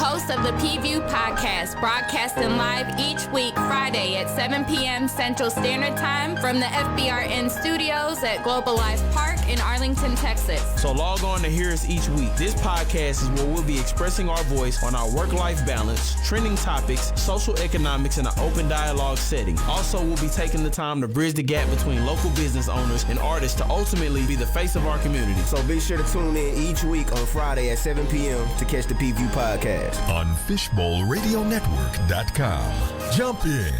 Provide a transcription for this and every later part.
Host of the P-View podcast, broadcasting live each week, Friday at 7 p.m. Central Standard Time from the FBRN studios at Global Life Park in Arlington, Texas. So log on to hear us each week. This podcast is where we'll be expressing our voice on our work-life balance, trending topics, social economics, in an open dialogue setting. Also, we'll be taking the time to bridge the gap between local business owners and artists to ultimately be the face of our community. So be sure to tune in each week on Friday at 7 p.m. to catch the P-View podcast. On FishbowlRadioNetwork.com. Jump in.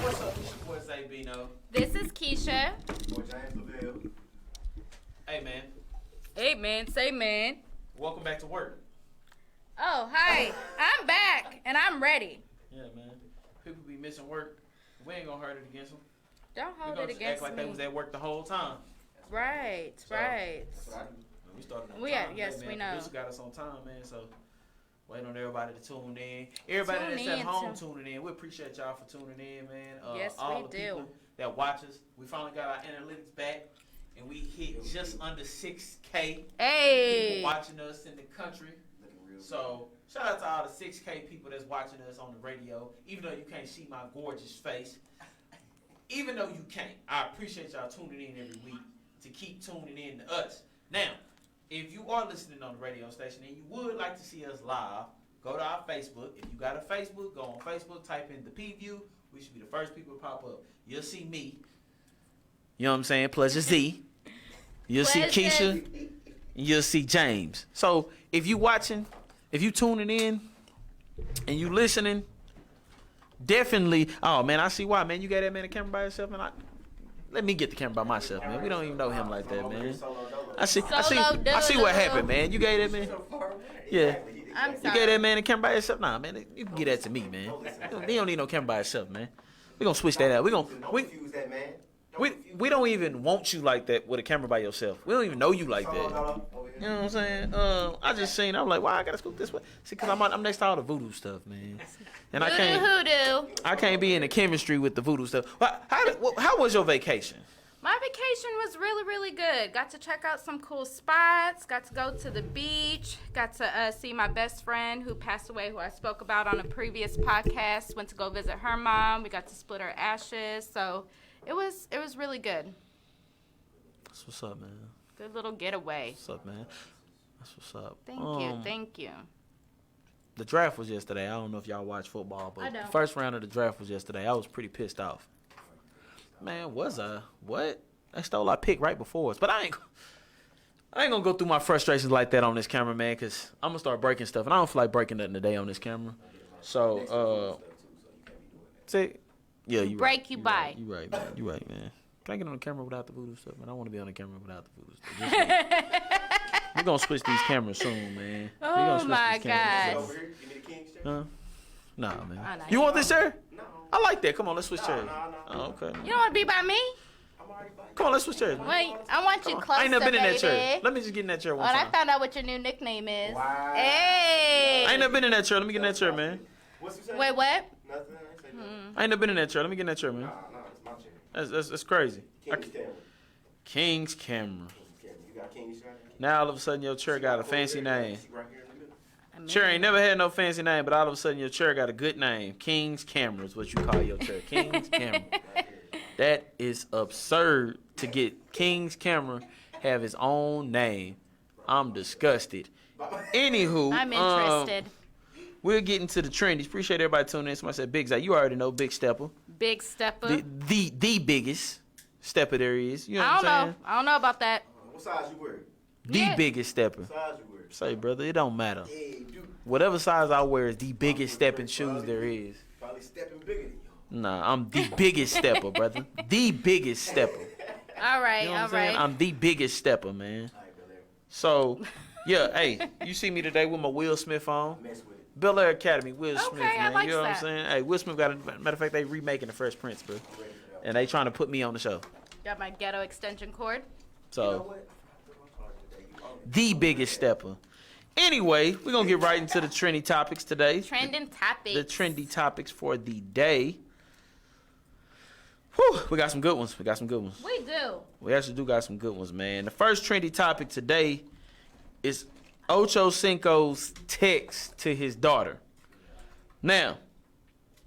What's up? It's your boy Zay Bino. This is Keisha. Hey, man. Hey, man. Say, man. Welcome back to work. Oh, hi. I'm back, and I'm ready. Yeah, man. People be missing work. We ain't gonna hurt it against them. Don't hold We it gonna against act like me. they was at work the whole time. Right, So, right. We started on We time. are- yes, man. we know. Producer got us on time, man. So waiting on everybody to tune in. Everybody Tune that's at in, home too. tuning in. We appreciate y'all for tuning in, man. Yes, all we the do. people that watch us. We finally got our analytics back, and we hit just under 6K Hey. people watching us in the country. So shout out to all the 6K people that's watching us on the radio. Even though you can't see my gorgeous face, even though you can't, I appreciate y'all tuning in every week to keep tuning in to us. Now, if you are listening on the radio station and you would like to see us live, go to our Facebook. If you got a Facebook, go on Facebook, type in the P-View. We should be the first people to pop up. You'll see me. You know what I'm saying? Pleasure Z. You'll see Keisha. And you'll see James. So if you watching, if you tuning in and you listening, definitely. Oh man, I see why, man. You got that man the camera by yourself, and let me get the camera by myself, man. We don't even know him like that, man. I see what happened, man. You gave that man. Yeah. I'm You sorry. gave that man the camera by yourself. Nah, man. You can get that to me, man. He don't need no camera by himself, man. We gonna switch that out. We don't even want you like that with a camera by yourself. We don't even know you like that. You know what I'm saying? I just seen. I'm like, why I gotta scoot this way? See, cause I'm next to all the voodoo stuff, man. And I can't be in the chemistry with the voodoo stuff. How was your vacation? My vacation was really, really good. Got to check out some cool spots. Got to go to the beach. Got to see my best friend who passed away, who I spoke about on a previous podcast. Went to go visit her mom. We got to split her ashes. So it was really good. That's what's up, man. Good little getaway. What's up, man? That's what's up. Thank you. The draft was yesterday. I don't know if y'all watch football, but I the don't. first round of the draft was yesterday. I was pretty pissed off. Man, was I? What? They stole our pick right before us. But I ain't gonna go through my frustrations like that on this camera, man, because I'm gonna start breaking stuff, and I don't feel like breaking nothing today on this camera. So, see, yeah, you Break right. you by. You right, man. You right, man. Can I get on the camera without the voodoo stuff, man? I want to be on the camera without the voodoo stuff. We're gonna switch these cameras soon, man. Oh my God. Huh? Nah, man. Oh, no, You want this chair? No. I like that. Come on, let's switch chairs. Oh, okay. You don't want to be by me? Come on, let's switch chairs. Man. Wait, I want you closer, I ain't never been in that chair. baby. Let me just get in that chair one Oh, I time. found out what your new nickname is. Wow. Hey. I ain't never been in that chair. Let me get in that chair, man. What's you saying? Wait, what? Nothing. I ain't say nothing. I ain't never been in that chair. Let me get in that chair, man. Nah, it's my chair. That's crazy. King's camera. King's camera. You got King's camera? Now all of a sudden your chair got a fancy name. Right here in the middle. Chair ain't never had no fancy name, but all of a sudden your chair got a good name. King's Camera is what you call your chair. King's Camera. That is absurd to get King's Camera have his own name. I'm disgusted. Anywho, I'm interested. We'll get into the trendies. Appreciate everybody tuning in. Somebody said Big Zay. You already know Big Stepper. Big stepper. The biggest stepper there is. You know I what don't I'm saying? know. I don't know about that. What size you wear? The Yeah. biggest stepper. What size you wear? Say, brother, it don't matter. Hey, dude. Whatever size I wear is the biggest stepping shoes there is. Probably stepping bigger than you. Nah, I'm the biggest stepper, brother. The biggest stepper. All right, You know what all I'm saying? right. I'm the biggest stepper, man. So, yeah, hey, you see me today with my Will Smith on. Mess with it. Bel Air Academy, Will Okay, Smith, I man. like You know what I'm that. saying? Hey, Will Smith got a matter of fact, they remaking the Fresh Prince, bro. And they trying to put me on the show. Got my ghetto extension cord. So, the biggest stepper. Anyway, we're going to get right into the trendy topics today. Trending topics. The trendy topics for the day. Whew, we got some good ones. We do. We actually do got some good ones, man. The first trendy topic today is OchoCinco's text to his daughter. Now,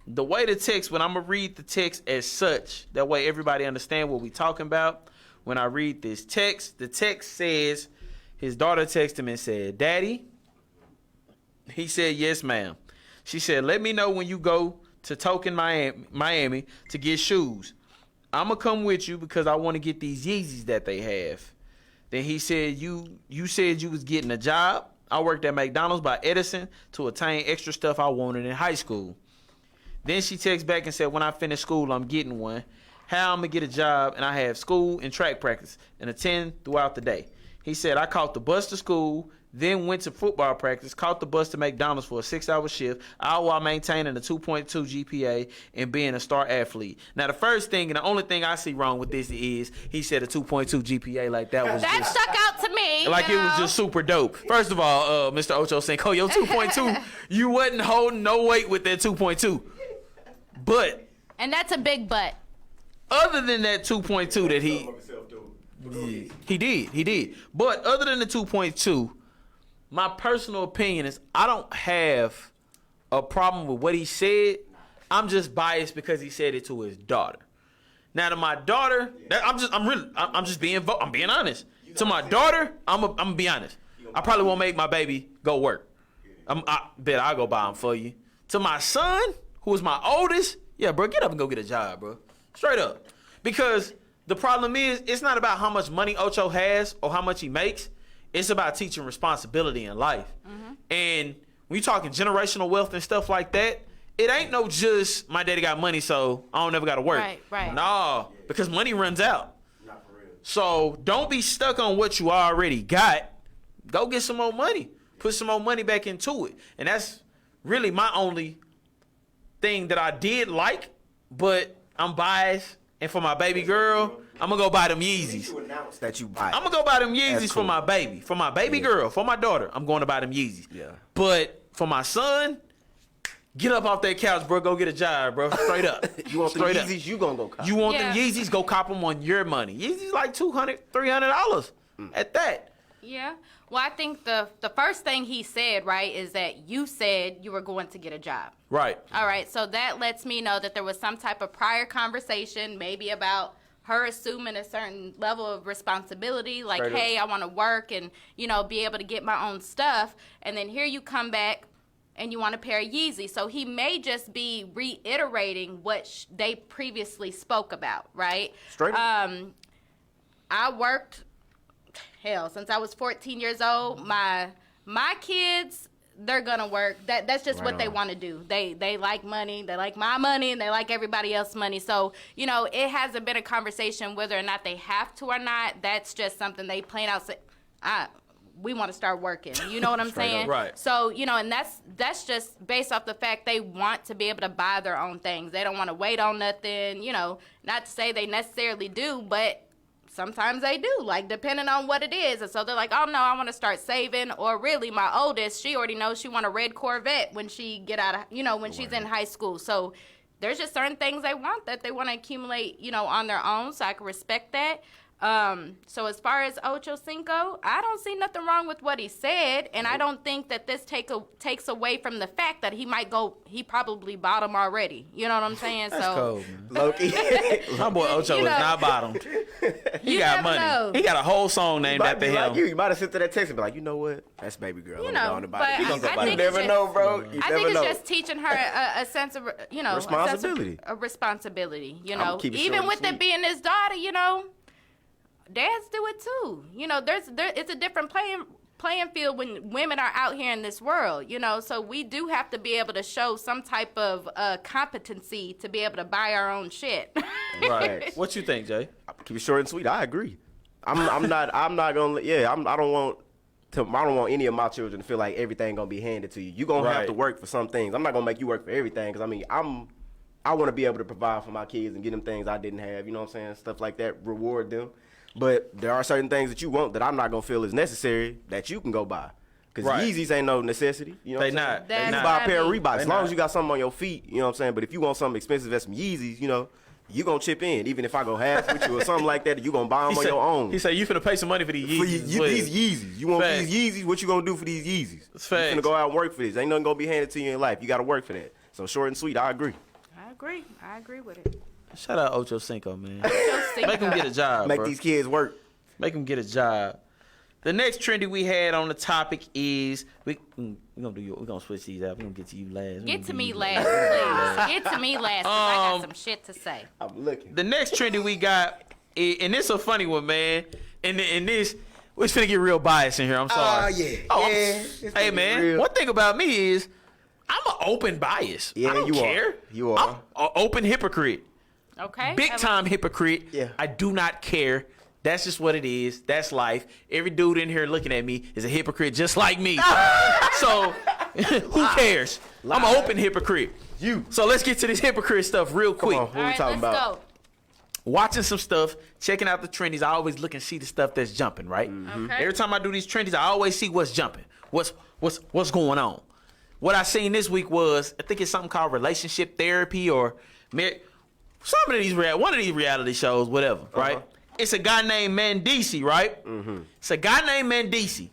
the way the text, when I'm going to read the text as such, that way everybody understand what we talking about. When I read this text, the text says, his daughter texted him and said, Daddy? He said, yes, ma'am. She said, let me know when you go to Token, Miami to get shoes. I'm going to come with you because I want to get these Yeezys that they have. Then he said, you said you was getting a job. I worked at McDonald's by Edison to attain extra stuff I wanted in high school. Then she texted back and said, when I finish school, I'm getting one. How I'm going to get a job, and I have school and track practice and attend throughout the day. He said, I caught the bus to school, then went to football practice, caught the bus to McDonald's for a 6-hour shift, all while maintaining a 2.2 GPA and being a star athlete. Now, the first thing and the only thing I see wrong with this is he said a 2.2 GPA like that was That just, stuck out to me. like it was just super dope. First of all, Mr. OchoCinco, your 2.2, you wasn't holding no weight with that 2.2. But. And that's a big but. Other than that 2.2 that he did. But other than the 2.2, my personal opinion is I don't have a problem with what he said. I'm just biased because he said it to his daughter. Now to my daughter, I'm being honest. To my daughter, I'm gonna be honest. I probably won't make my baby go work. I bet I'll go buy him for you. To my son, who is my oldest, yeah, bro, get up and go get a job, bro. Straight up. Because the problem is, it's not about how much money Ocho has or how much he makes. It's about teaching responsibility in life. Mm-hmm. And when you're talking generational wealth and stuff like that, it ain't no just my daddy got money, so I don't ever got to work. Right. No, because money runs out. Not for real. So don't be stuck on what you already got. Go get some more money. Put some more money back into it. And that's really my only thing that I did like, but I'm biased. And for my baby girl, I'm going to go buy them Yeezys. You announce that you buy. I'm going to go buy them Yeezys That's cool. for my baby. For my baby girl, for my daughter, I'm going to buy them Yeezys. Yeah. But for my son, get up off that couch, bro. Go get a job, bro. Straight up. You want Straight the up. Yeezys, you gonna go cop. You want Yeah. them Yeezys, go cop them on your money. Yeezys like $200, $300 at that. Yeah. Well, I think the first thing he said, right, is that you said you were going to get a job. Right. All right. So that lets me know that there was some type of prior conversation, maybe about her assuming a certain level of responsibility, like, Straight up. hey, I want to work and, be able to get my own stuff. And then here you come back and you want a pair of Yeezys. So he may just be reiterating what they previously spoke about, right? Straight up. I worked, since I was 14 years old. My kids, they're gonna work. That's just what they want to do. They like money. They like my money, and they like everybody else's money. So it hasn't been a conversation whether or not they have to or not. That's just something they plain out say. We want to start working. You know what I'm saying? Right. So and that's just based off the fact they want to be able to buy their own things. They don't want to wait on nothing. Not to say they necessarily do, but sometimes they do, like, depending on what it is. And so they're like, oh, no, I want to start saving. Or really, my oldest, she already knows she want a red Corvette when she get out of, when she's in high school. So there's just certain things they want that they want to accumulate, on their own. So I can respect that. So as far as OchoCinco, I don't see nothing wrong with what he said, and I don't think that this takes away from the fact that he probably bought them already. You know what I'm saying? That's so cold, man. Loki. My boy Ocho is not bottomed. He You got never money. know. He got a whole song named after him. Like you might have sent to that text and be like, you know what? That's baby girl. You Let me know, go on about but it. He gonna go I about think it. You it's never just- know, bro. You I never think it's know. just teaching her a sense of, Responsibility. A responsibility, I'ma keep it short Even and with sweet. it being his daughter, dads do it too. It's a different playing field when women are out here in this world, so we do have to be able to show some type of competency to be able to buy our own shit. Right. What you think, Jay? Keep it short and sweet. I agree. I'm not gonna. Yeah, I don't want any of my children to feel like everything gonna be handed to you. You gonna have Right. to work for some things. I'm not gonna make you work for everything because I want to be able to provide for my kids and get them things I didn't have. You know what I'm saying? Stuff like that. Reward them. But there are certain things that you want that I'm not gonna feel is necessary that you can go buy. Because Right. Yeezys ain't no necessity. You know They what I'm saying? not. They That's You not. buy a pair of heavy. Reeboks. They As long not. as you got something on your feet, you know what I'm saying? But if you want something expensive as some Yeezys, you gonna chip in, even if I go half with you or something like that. You gonna buy them on your own. He said you finna pay some money for these Yeezys. These Yeezys. You want Facts. these Yeezys? What you gonna do for these Yeezys? You Facts. finna go out and work for this. Ain't nothing gonna be handed to you in life. You gotta work for that. So short and sweet, I agree. I agree with it. Shout out OchoCinco, man. OchoCinco. Make him get a job, Make bro. these kids work. Make them get a job. The next trendy we had on the topic is we're gonna switch these out. We're gonna get to you last. Get to me last, please. Get to me last, 'cause I got some shit to say. I'm looking. The next trendy we got, and this a funny one, man. And this, we're finna get real biased in here. I'm sorry. Hey, man. Real. One thing about me is I'm an open bias. Yeah, I don't you care. are. You are. I'm an open hypocrite. Okay. Big time hypocrite. Yeah. I do not care. That's just what it is. That's life. Every dude in here looking at me is a hypocrite just like me. So, who cares? I'm an open hypocrite. So let's get to this hypocrite stuff real quick. Come on, what All we right, talking let's about? go. Watching some stuff, checking out the trendies. I always look and see the stuff that's jumping, right? Okay. Every time I do these trendies, I always see what's jumping. What's going on. What I seen this week was, I think it's something called relationship therapy or one of these reality shows, whatever, right? It's a guy named Mandisi, right? Mm-hmm. It's a guy named Mandisi.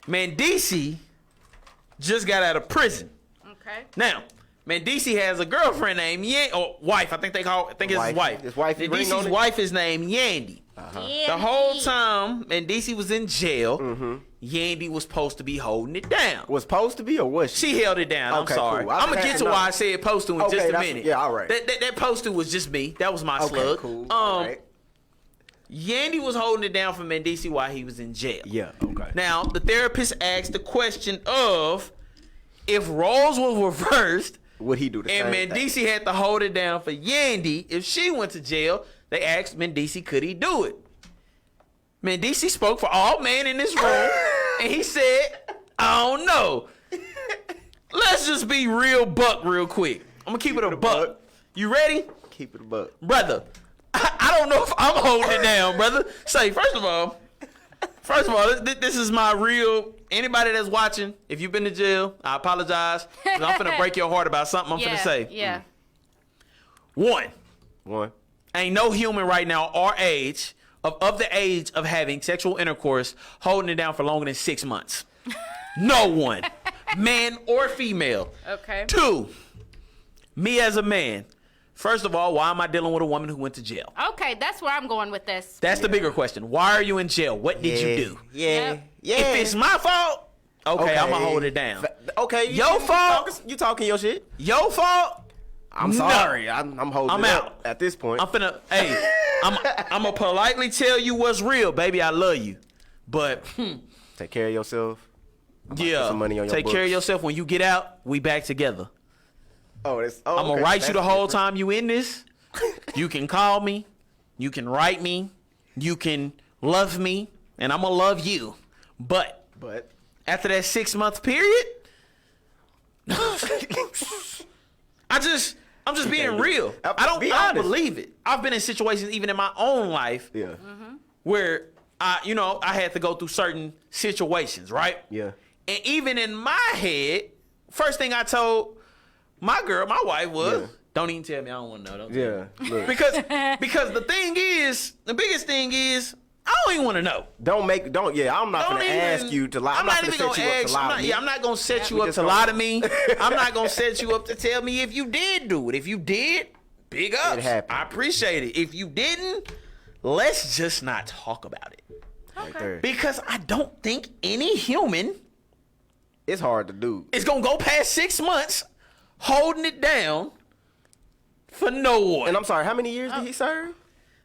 Mandisi just got out of prison. Okay. Now, Mandisi has a girlfriend named wife. I think it's his wife. His wife, ring on Mandisi's it? wife is named Yandy. The whole time Mandisi was in jail, Yandy was supposed to be holding it down. Was supposed to be or was she? She held it down. Okay, I'm sorry. cool. I'm gonna get to why I said supposed to in just a minute. Yeah, all right. That supposed to was just me. That was my slug. Cool. All right. Yandy was holding it down for Mandisi while he was in jail. Yeah, okay. Now, the therapist asked the question of if roles were reversed Would he do the and same thing? Mandisi had to hold it down for Yandy, if she went to jail, they asked Mandisi could he do it. Mandisi spoke for all men in this room, and he said, I don't know. Let's just be real buck real quick. I'm going to keep it a buck. You ready? Keep it a buck. Brother, I don't know if I'm holding it down, brother. Say, first of all, this is my real, anybody that's watching, if you've been to jail, I apologize. 'Cause I'm finna break your heart about something I'm finna say. Yeah. One. Ain't no human right now our age, of the age of having sexual intercourse, holding it down for longer than 6 months. No one. Man or female. Okay. 2, me as a man. First of all, why am I dealing with a woman who went to jail? Okay, that's where I'm going with this. That's the bigger question. Why are you in jail? What did you do? Yep. If it's my fault, okay, I'm going to hold it down. Okay. Your fault? You talking your shit? Your fault? I'm sorry. I'm holding I'm it out. up at this point. I'm gonna politely tell you what's real, baby. I love you, but Take care of yourself. yeah, put some money on your take care of books. yourself. When you get out, we back together. I'm I'm gonna write you the whole time you in this. You can call me, you can write me, you can love me, and I'm gonna love you. But after that 6-month period, I'm just being real. I don't believe it. I've been in situations even in my own life where I had to go through certain situations, right? Yeah. And even in my head, first thing I told my wife was, don't even tell me, I don't want to know. Don't tell me. Look. Because the biggest thing is, I don't even want to know. I'm not going to ask you to lie. I'm not going to set you up to lie to me. I'm not going to set you up to lie to me. I'm not going to set you up to tell me if you did do it. If you did, big ups. It happened. I appreciate it. If you didn't, let's just not talk about it. Right there. Because I don't think any human It's hard to do. is going to go past 6 months holding it down for no one. And I'm sorry, how many years did he serve?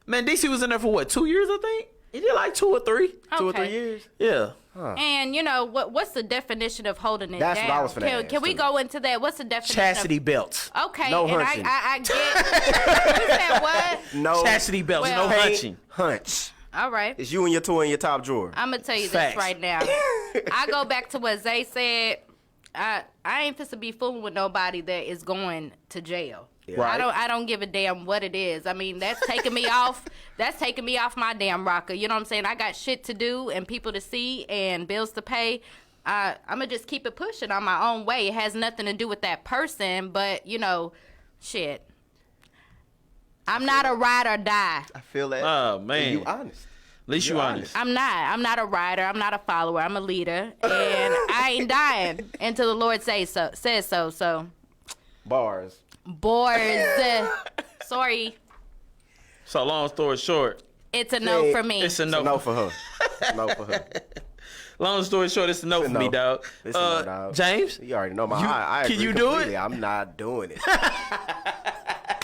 Man, DC was in there for what, 2 years, I think? He did like 2 or 3. 2 or Okay. 3 years? Yeah. And what's the definition of holding it That's down? what I was finna ask, Can we too. go into that? What's the definition? Chastity belts. Okay, No and hunching. I get. You said what? No. Chastity belts, Well- no hunching. Hunch. All right. It's you and your toy in your top drawer. I'm gonna tell you Facts. this right now. I go back to what Zay said. I ain't supposed to be fooling with nobody that is going to jail. Right. I don't give a damn what it is. I mean, that's taking me off. That's taking me off my damn rocker. You know what I'm saying? I got shit to do and people to see and bills to pay. I'm gonna just keep it pushing on my own way. It has nothing to do with that person, but shit. I'm not a ride or die. I feel that. Oh, man. And you honest. At least you honest. I'm not a rider. I'm not a follower. I'm a leader, and I ain't dying until the Lord says so. So Bars. Sorry, So long story short, it's a no for me. it's a no. No for her. No for her. Long story short, it's a no for me, dog. It's a no, dog. James, You already know my. I can agree you do completely. it? I'm not doing it.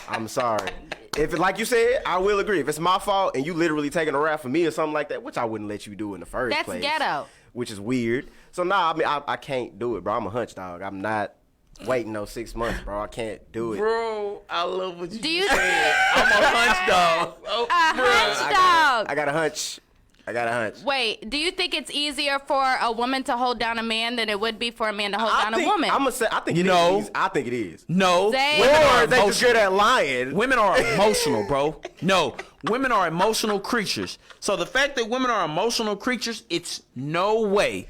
I'm sorry. If like you said, I will agree. If it's my fault and you literally taking a rap for me or something like that, which I wouldn't let you do in the first place. That's ghetto. Which is weird. So I mean, I can't do it, bro. I'm a hunch dog. I'm not waiting no 6 months, bro. I can't do it. bro, I love what you Do you said. I'm a hunch dog. Oh, hunch dog? I got a hunch. Wait, do you think it's easier for a woman to hold down a man than it would be for a man to hold down a woman? I'm gonna say. I think it No. is. I think it is. No, Zay. women are Or they just emotional. good at lying. Women are emotional, bro. No, women are emotional creatures. So the fact that women are emotional creatures, it's no way.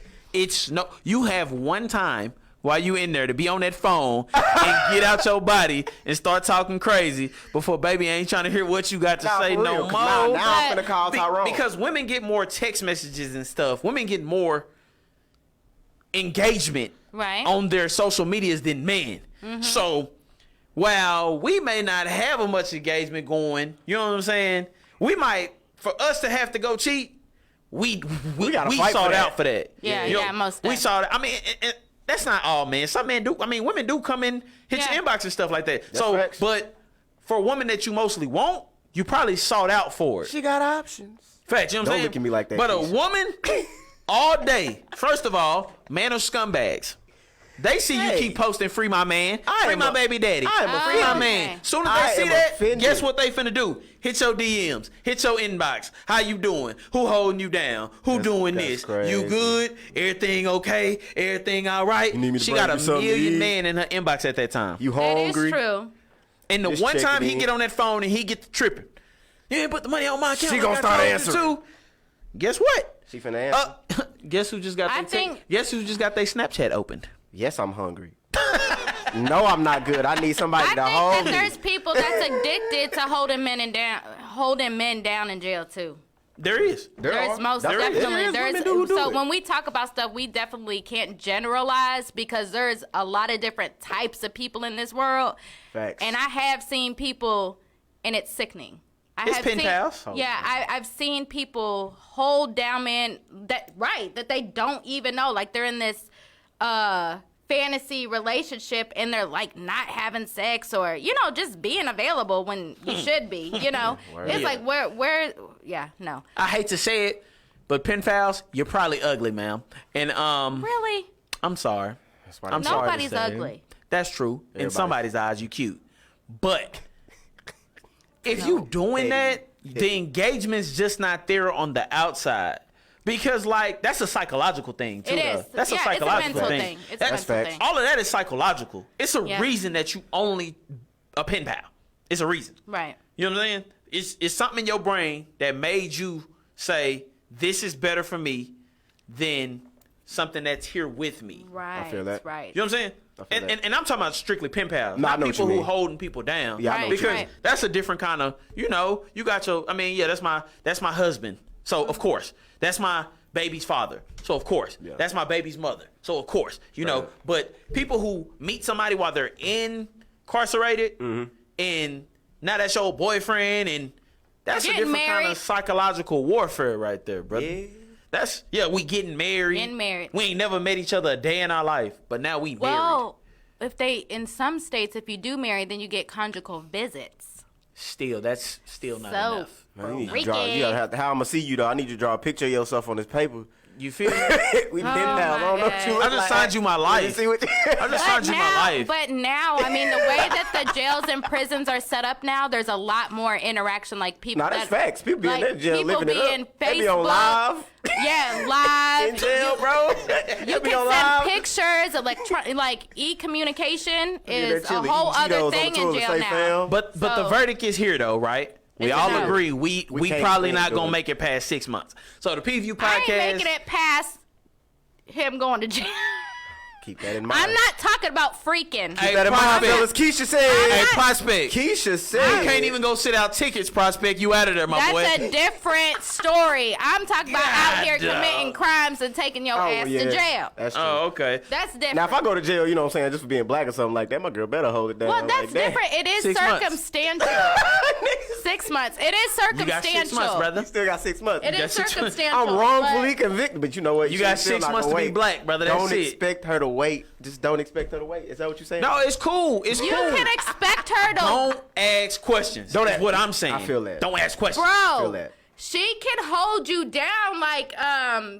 You have one time while you in there to be on that phone and get out your body and start talking crazy before baby ain't trying to hear what you got to say for no real, more. 'cause now I'm finna call Tyrone. Because women get more text messages and stuff. Women get more engagement Right. on their social medias than men. So while we may not have a much engagement going, you know what I'm saying? We might, for us to have to go cheat, we gotta fight sought for that. out for that. Yeah, You know, yeah, most we def. saw that. I mean, and that's not all men. Some men do. I mean, women do come in, hit Yeah. your inbox and stuff like that. That's so, facts. but for a woman that you mostly want, you probably sought out for it. She got options. Fact, you know what I'm Don't saying? look at me like that, But please. a woman, all day. First of all, men are scumbags. They see you Hey. keep posting free my man, I free am my a- baby daddy, I am free my offended. man. Soon as I they see am that, offended. guess what they finna do? Hit your DMs, hit your inbox. How you doing? Who holding you down? Who doing that's this? crazy. You good? Everything okay? Everything all right? You need me to She bring got a you something to million eat? men in her inbox at that time. You That is hungry? true. And the Just one time checking he in. get on that phone and he get to tripping, you ain't put the money on my account. She like gonna I start told you answering. to. Guess what? She finna answer. Guess who just got I their think- guess who just got their Snapchat opened? Yes, I'm hungry. No, I'm not good. I need somebody I to think hold that me. there's people that's addicted to holding men down in jail too. There is. There's most There is. definitely There is women who do so it. when we talk about stuff, we definitely can't generalize because there's a lot of different types of people in this world. Facts. And I have seen people, and it's sickening. It's have pen seen, pals. Yeah, I've seen people hold down men that they don't even know, like they're in this fantasy relationship and they're like not having sex or just being available when you should be. It's Yeah. like where no. I hate to say it, but pen pals, you're probably ugly, ma'am. And Really? I'm sorry. That's why I'm sorry to Nobody's say. ugly. That's true. In Everybody. somebody's eyes, you cute. But if you doing that, the engagement's just not there on the outside. Because that's a psychological thing too. It though. is. That's a Yeah, psychological it's a mental thing. thing. It's a That's mental facts. thing. all of that is psychological. It's a Yeah. reason that you only a pen pal. It's a reason. Right. You know what I'm saying? It's something in your brain that made you say, this is better for me than something that's here with me. Right. feel that. Right. You know what I'm saying? I feel that. And I'm talking about strictly pen pals, No, I not know what people you who mean. holding people down. Yeah, I know what you because mean. that's a different kind of, you got your, that's my husband. So of course, that's my baby's father. So of course, that's my baby's mother. So of course, Right. but people who meet somebody while they're incarcerated Mm-hmm. and now that's your boyfriend and that's a Getting different kind married. of psychological warfare right there, brother. Yeah. We getting married. Getting married. We ain't never met each other a day in our life, but now we married. Well, in some states, if you do marry, then you get conjugal visits. Still, that's still not So enough. Man, you need to freaky. draw. You gotta have how I'm gonna see you though. I need you to draw a picture of yourself on this paper. You feel me? We Oh, pen pals. I my don't know what you God. look I just like. signed you my Let me life. see what I just signed you my life. But now, I mean, the way that the jails and prisons are set up now, there's a lot more interaction. Like people. Nah, that's facts. People be in that jail people living it be in up. They be on Facebook. live. Yeah, live. In jail, bro. You They be can on send live. pictures, like e-communication is a Chili whole eating other Cheetos on thing the in toilet, jail say, now. fam. But the So- verdict is here though, right? We It's all a no. agree we can't- probably we not ain't gonna doing make it past 6 months. So the PView I ain't podcast. making it past him going to jail. Keep that in mind. I'm not talking about freaking. Keep that in mind, fellas. Keisha said. Hey, Prospect. Keisha said. You can't even go sit out tickets, Prospect. You out of there, my boy. That's a different story. I'm talking about out here God, committing crimes and taking your ass to jail. That's true. Oh, okay. That's different. Now, if I go to jail, you know what I'm saying, just for being black or something like that, my girl better hold it down. Well, that's like that. different. It is 6 months. circumstantial. 6 months. It is You got 6 months, circumstantial. brother. You still got 6 months. It got is 6 months. circumstantial. I'm wrongfully convicted, but you know what? You got still 6 not months gonna to be wait. black, brother. That's Don't it. expect her to wait. Just don't expect her to wait. Is that what you're saying? No, it's cool. It's You cool. can expect her to. Don't ask questions. Don't That's ask- what I'm saying. I feel that. Don't ask questions. feel Bro, that. she can hold you down, like,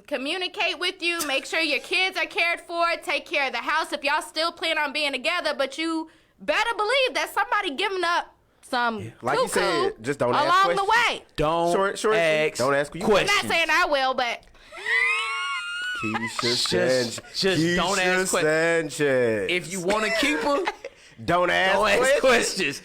communicate with you, make sure your kids are cared for, take care of the house if y'all still plan on being together, but you better believe that somebody giving up some Like you cuckoo said, just don't ask along the questions. way. Don't Short, ask don't ask you. I'm questions. not saying I will, but Keisha Sanchez. just don't ask questions. Sanchez. If you want to keep her, don't ask don't ask questions. questions.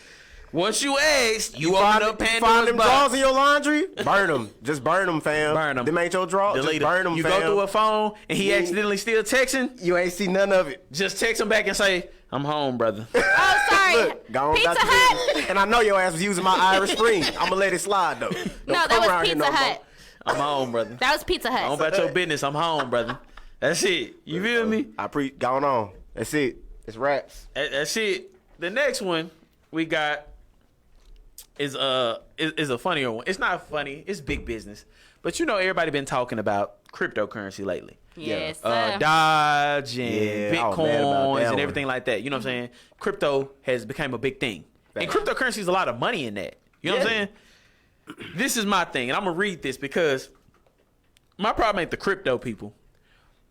Once you ask, you open up Find Pandora's them drawers box. in your laundry. Burn them. Just burn them, fam. Burn 'em. Them ain't your drawers. Delete Just burn them, you fam. go through a phone and he You- accidentally still texting. You ain't see none of it. Just text him back and say, "I'm home, brother." oh, sorry. Look, go on Pizza about your Hut. business. And I know your ass was using my Irish Spring. I'm gonna let it slide though. Don't No, that come was around here Pizza no more. Hut. I'm home, brother. That was Pizza Don't Hut. about your business. I'm home, brother. That's it. You feel me? Going on. That's it. It's raps. That's it. The next one we got is a funnier one. It's not funny. It's big business. But you know everybody been talking about cryptocurrency lately. Yes, Dodge and Yeah, I was mad about Bitcoins that and one. everything like that. You know what I'm saying? Crypto has become a big thing. And cryptocurrency is a lot of money in that. You know what I'm saying? This is my thing, and I'm going to read this because my problem ain't the crypto people.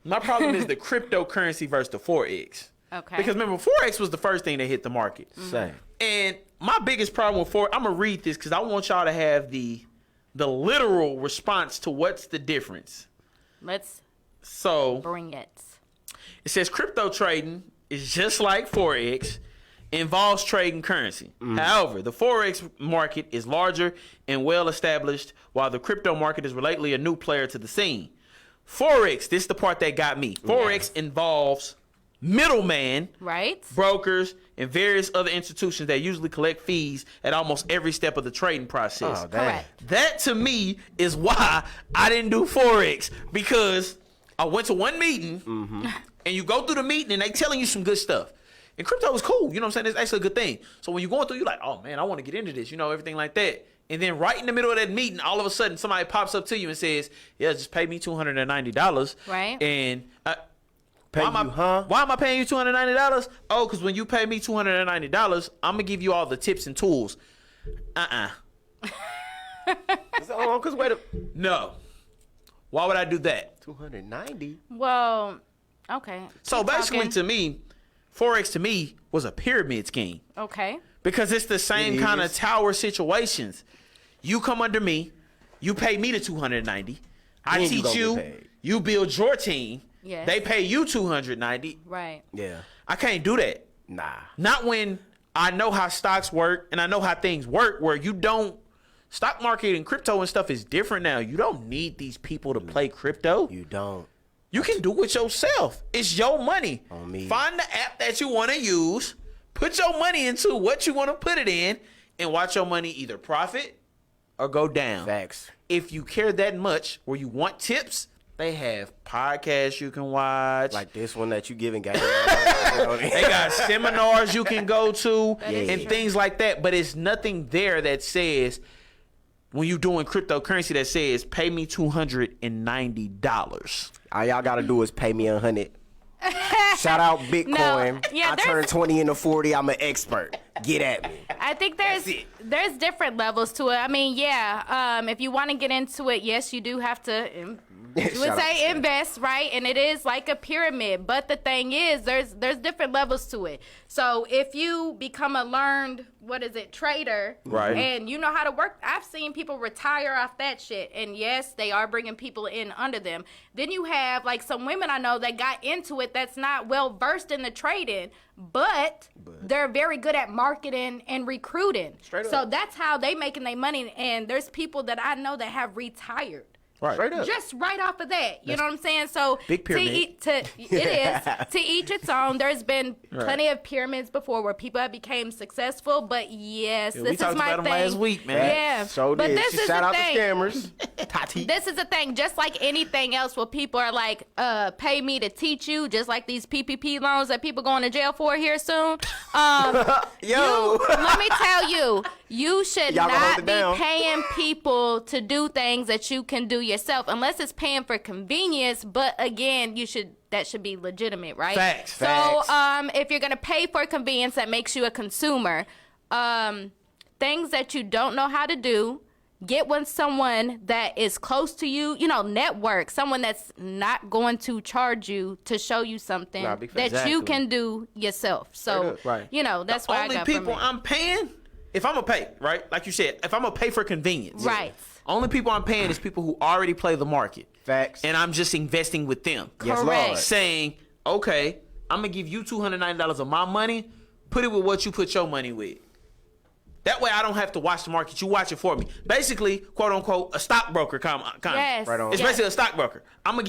My problem is the cryptocurrency versus the Forex. Okay. Because remember, Forex was the first thing that hit the market. Same. And my biggest problem with Forex, I'm going to read this because I want y'all to have the literal response to what's the difference. Let's So bring it. it says crypto trading is just like Forex, involves trading currency. However, the Forex market is larger and well established, while the crypto market is relatedly a new player to the scene. Forex, this is the part that got me. Forex involves middleman, Right? brokers, and various other institutions that usually collect fees at almost every step of the trading process. Oh, damn. Correct. That to me is why I didn't do Forex, because I went to one meeting and you go through the meeting and they telling you some good stuff. And crypto is cool, you know what I'm saying? It's actually a good thing. So when you're going through, you're like, oh man, I want to get into this, you know, everything like that. And then right in the middle of that meeting, all of a sudden somebody pops up to you and says, yeah, just pay me $290. Right. And Pay why am you, I, huh? Why am I paying you $290? Oh, because when you pay me $290, I'm going to give you all the tips and tools. Cause wait a No. Why would I do that? 290. Well, okay. So Keep basically, talking. to me, Forex to me was a pyramid scheme Okay. because it's the same It kind of is. tower situations. You come under me, you pay me the $290. I Then you teach gonna you, get paid. you build your team. Yes. They pay you $290. Right. Yeah. I can't do that. Nah. Not when I know how stocks work and I know how things work, where you don't. Stock market and crypto and stuff is different now. You don't need these people to play crypto. You don't. You can do it yourself. It's your money. On me. Find the app that you want to use, put your money into what you want to put it in, and watch your money either profit or go down. Facts. If you care that much or you want tips, they have podcasts you can watch. Like this one that you giving guys. They got seminars you can go to is and true. things like that. But it's nothing there that says, when you doing cryptocurrency, that says pay me $290. All y'all gotta do is pay me 100. Shout out Bitcoin. yeah, I there's- turned 20 into 40. I'm an expert. Get at me. I think there's different levels to it. I mean, yeah. If you want to get into it, yes, you do have to. You would Shout say out. invest, right? And it is like a pyramid. But the thing is, there's different levels to it. So if you become a learned, trader, Right. and you know how to work, I've seen people retire off that shit. And yes, they are bringing people in under them. Then you have like some women I know that got into it that's not well versed in the trading, but they're very good at marketing and recruiting. Straight up. So that's how they making their money. And there's people that I know that have retired Right. Straight up. Just right off of that. You know what I'm saying? So Big pyramid. it is to each its own. There's been plenty of pyramids before where people have became successful, but yes, Yeah, this we talked is my about thing. them last week, man. Yeah. So but did. this is Shout the out thing. to scammers. Tati. This is the thing, just like anything else where people are like, pay me to teach you, just like these PPP loans that people going to jail for here soon. Yo. Let me tell you, you should Y'all gonna hold not it be down. paying people to do things that you can do yourself, unless it's paying for convenience. But again, that should be legitimate, right? Facts. So, if you're gonna pay for convenience that makes you a consumer, things that you don't know how to do, get with someone that is close to you, network, someone that's not going to charge you to show you something Nah, big that facts. you Exactly. can do yourself. So, Right. that's The why I only got people from it. I'm paying, if I'm gonna pay, right? Like you said, if I'm gonna pay for convenience, Right. Only people I'm paying is people who already play the market, Facts. and I'm just investing with them. Yes, Correct. Lord. Saying, okay, I'm gonna give you $290 of my money. Put it with what you put your money with. That way, I don't have to watch the market. You watch it for me. Basically, quote unquote, a stockbroker. Yes. Right on. It's yes. basically a stockbroker. I'm gonna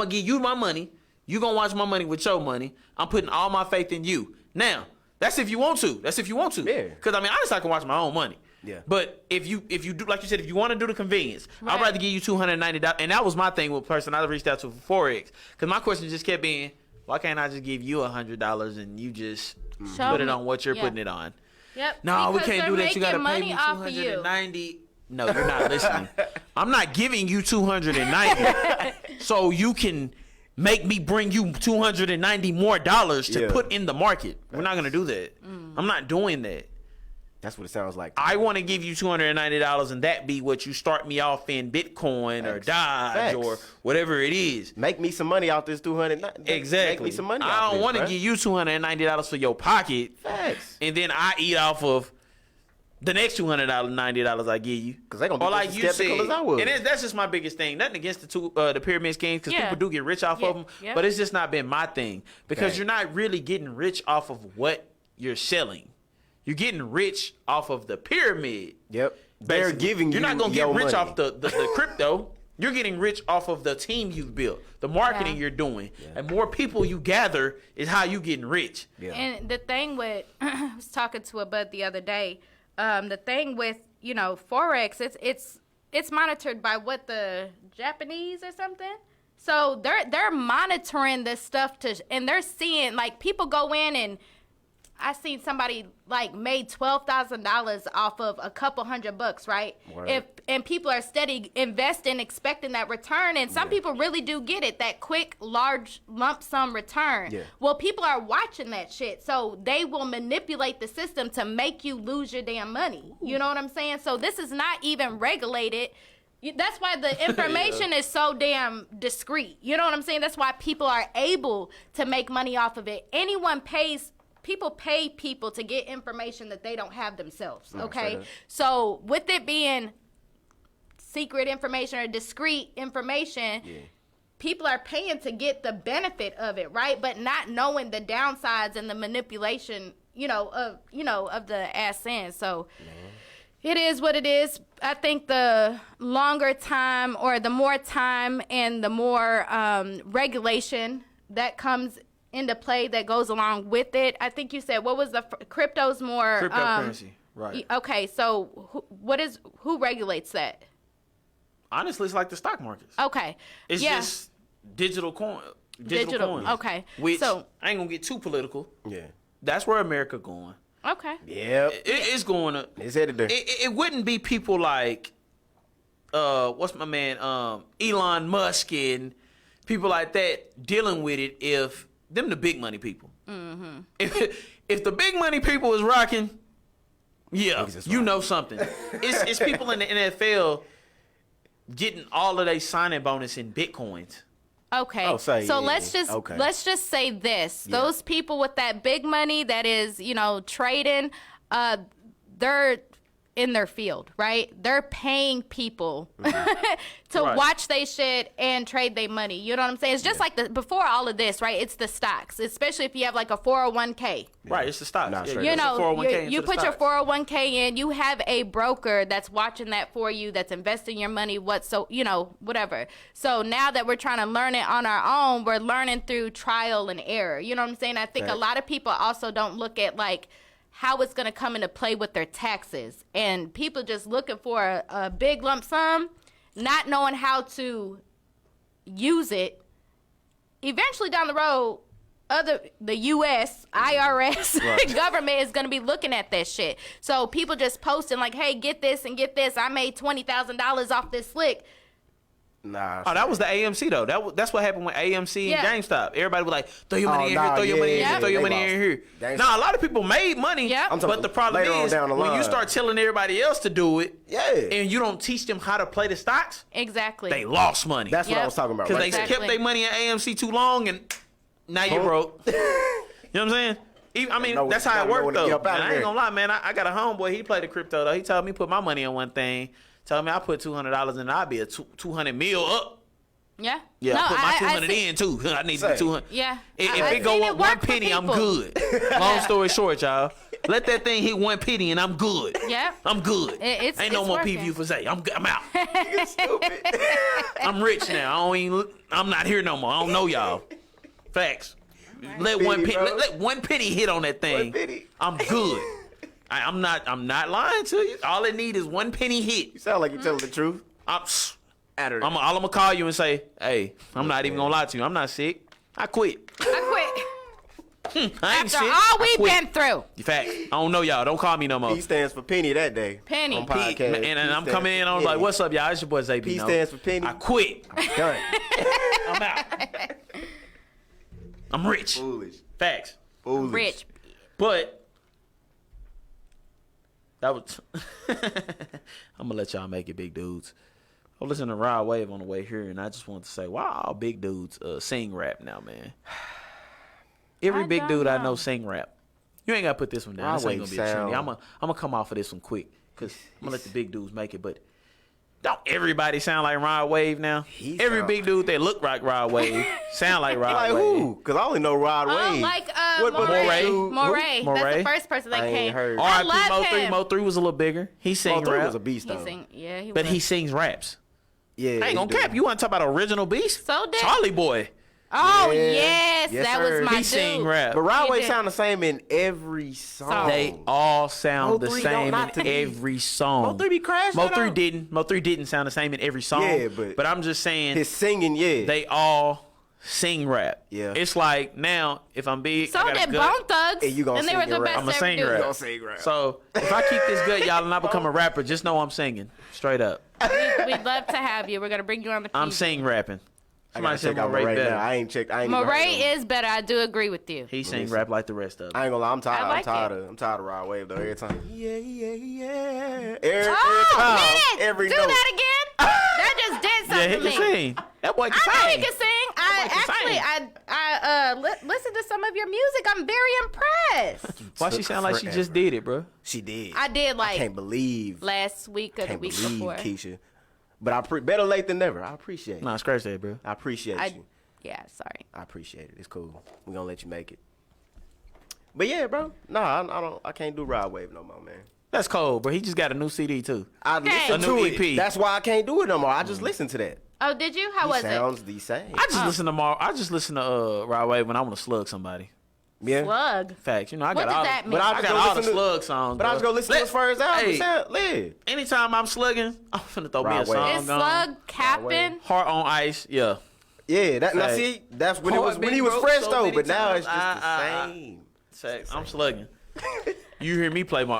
give you my money. You gonna watch my money with your money. I'm putting all my faith in you. Now, that's if you want to. Yeah. Because honestly, I can watch my own money. Yeah. But if you do, like you said, if you want to do the convenience, I'd Right. rather give you $290. And that was my thing with the person I reached out to for Forex. Because my question just kept being, why can't I just give you $100 and you just Show put it me. on what you're Yeah. putting it on? Yep. No, we because can't do they're that. You gotta making pay me money off of you. $290. No, you're not listening. I'm not giving you $290 so you can make me bring you $290 more dollars to Yeah. put in the market. We're not gonna do that. I'm not doing that. That's what it sounds like. I want to give you $290 and that be what you start me off in Bitcoin or Facts. Dodge Facts. or whatever it is. Make me some money out this 200. Exactly. Make me some money. I don't want to give you $290 for your pocket, Facts. and then I eat off of the next $290 I give you. 'Cause they gonna be Or just like as you skeptical said, as I was. and that's just my biggest thing. Nothing against the pyramid schemes, because Yeah. people do get rich off of them, Yeah. but it's just not been my thing, because Right. you're not really getting rich off of what you're selling. You're getting rich off of the pyramid. Yep. They're Basically. giving you You're not gonna your get rich money. off the crypto. You're getting rich off of the team you've built, the marketing Yeah. you're doing, and more people you gather is how you getting rich. Yeah. And the thing with, I was talking to a bud the other day. The thing with Forex, it's monitored by what, the Japanese or something. So they're monitoring this stuff and they're seeing, like, people go in, and I seen somebody like made $12,000 off of a couple $100, right? Word. And people are steady investing, expecting that return, and some people really do get it, that quick, large lump sum return. Yeah. Well, people are watching that shit, so they will manipulate the system to make you lose your damn money. You know what I'm saying? So this is not even regulated. That's why the information is so damn discreet. You know what I'm saying? That's why people are able to make money off of it. People pay people to get information that they don't have themselves, okay? fair. So with it being secret information or discreet information, people are paying to get the benefit of it, right? But not knowing the downsides and the manipulation, of the ass end. So it is what it is. I think the longer time, or the more time and the more regulation that comes into play that goes along with it. I think you said, what was crypto's more Cryptocurrency, right? Okay, so who regulates that? Honestly, it's like the stock markets. Okay, It's yeah. just digital coins. Okay, Which, so I ain't gonna get too political. Yeah. That's where America going. okay, Yep. It's going to. It's headed there. It wouldn't be people like, what's my man, Elon Musk and people like that dealing with it if them the big money people. Mm-hmm. If the big money people is rocking, yeah, Niggas is you know something. It's people in the NFL getting all of their signing bonus in Bitcoins. okay. Oh, say, so yeah, let's just say this: those people with that big money that is, trading, in their field, right? They're paying people to Right. watch they shit and trade their money. You know what I'm saying? It's just like before all of this, right? It's the stocks, especially if you have like a 401k. Right, it's the stocks. Nah, Yeah, straight You up. it's the know, 401k you into the put your stocks. 401k in, you have a broker that's watching that for you, that's investing your money, whatever. So now that we're trying to learn it on our own, we're learning through trial and error. You know what I'm saying? I think a Right. lot of people also don't look at like how it's going to come into play with their taxes, and people just looking for a big lump sum, not knowing how to use it. Eventually down the road, the U.S. IRS government is going to be looking at that shit. So people just posting like, hey, get this and get this. I made $20,000 off this slick. Nah. Oh, that was the AMC though. That's what happened with AMC Yeah. and GameStop. Everybody was like, throw your money in here, nah, throw your money in yeah, here, throw your they money in here. GameStop. Now a lot of people made money, Yeah. I'm talking but the problem later on is down the when you line. start telling everybody else to do it, Yeah. and you don't teach them how to play the stocks, Exactly. they lost money. That's what I Yep. was talking about. Because Right? they Exactly. kept their money in AMC too long, and now you're broke. You know what I'm saying? I mean, know that's what- how it gotta know worked when to though. get up And out of I ain't there. gonna lie, man. I got a homeboy. He played the crypto though. He told me put my money on one thing. Told me I put $200 in, I'll be a 200 mil up. Yeah. Yeah, No, I put my 200 see- in too. I need to Say. be 200. Yeah. If I it go seen up it one work for penny, I'm people. good. Long story short, y'all. Let that thing hit one penny and I'm good. Yeah. I'm good. It's- Ain't no it's more working. PVU for say. I'm out. Stupid. I'm rich now. I'm not here no more. I don't know y'all. Facts. Let one Penny, penny, bro. let one penny hit on that thing. One penny. I'm good. I'm not lying to you. All it need is one penny hit. You sound like you're telling the truth. I'm Out gonna call you and say, hey, I'm not even gonna lie to you. I'm not sick. I quit. I quit. I ain't After sick. all I we've quit. been through. Fact. I don't know y'all. Don't call me no more. P stands for penny that day. Penny. On P, podcast. And P I'm stands coming in. for I'm like, penny. what's up, y'all? It's your boy ZB. P stands for penny. I quit. Done. I'm out. I'm rich. Foolish. Facts. Foolish. Rich. But that was. I'm gonna let y'all make it, big dudes. I was listening to Rod Wave on the way here, and I just wanted to say, wow, all big dudes sing rap now, man. Every I big don't dude I know. know sing rap. You ain't gotta put this one down. Rod This ain't Wave gonna be a trendy. sound- I'm gonna come off of this one quick because I'm gonna let the big dudes make it. But don't everybody sound like Rod Wave now? He Every sound- big dude that look like Rod Wave sound like Rod Like Wave. who? Because I only know Rod Oh, Wave. like What about Moray. who? Moray. Moray? That's the first person that I ain't came. heard. I R.I.P. love Mo3. him. Mo3 was a little bigger. He sing Mo3 rap, was a beast He though. he but was. he sings raps. Yeah. I ain't he gonna do. cap. You want to talk about original beast? So did- Charlie Boy. Oh, Yeah. yes. Yes, that sir. was my He dude. sing rap. But Rod He Wave did. sound the same in every song. They all sound the Mo3 same don't not to in be- every song. Mo3 be crashing it Mo3 out. didn't. Mo3 didn't sound the same in every song. Yeah, but I'm just saying His singing, yeah. they all sing rap. Yeah. It's like now if I'm big, So I got a did gut, Bone Thugs. And you gonna and they sing were the and rap. best I'ma ever sing dudes. rap. Don't sing rap. So if I keep this gut, y'all, and I become a rapper, just know I'm singing straight up. We'd love to have you. We're going to bring you on the I'm PV. sing rapping. I gotta check out Moray Moray better. now. I ain't checked. I ain't even heard Moray of him. is better. I do agree with you. He sing Listen. rap like the rest of them. I ain't gonna lie. I'm tired. I like I'm tired of Rod Wave though. Every time. Yeah, yeah, yeah. Oh, time. man. Every Do note. that again. That just did Yeah, something he to me. can sing. That boy can I know sing. he can sing. I listened to some of your music. I'm very impressed. Why she sound like she just did it, bro? She did. I did I like can't believe. last week or the Can't week believe before. Keisha. But better late than never. I appreciate it. Nah, scratch that, bro. I appreciate you. Yeah, sorry. I appreciate it. It's cool. We're gonna let you make it. But yeah, bro. Nah, I can't do Rod Wave no more, man. That's cold, bro. He just got a new CD too. I listen A to new it. EP. That's why I can't do it no more. I just listen to that. Oh, did you? How was it? Sounds the same. I just listen to I just listen to Rod Wave when I want to slug somebody. Yeah. Slug. Facts, you know I What got does all. that mean? But I I just got go all the listen to- slug songs. But I was gonna listen to his first album. Hey, Sound lit. anytime I'm slugging, I'm finna throw me a Rod Wave. song Is on. Slug capping? Heart on Ice, yeah. Yeah, that now Say, see, that's when it was Heart when been he was broke fresh so though, many but now times. it's just the same. Facts, I'm slugging. You hear me play my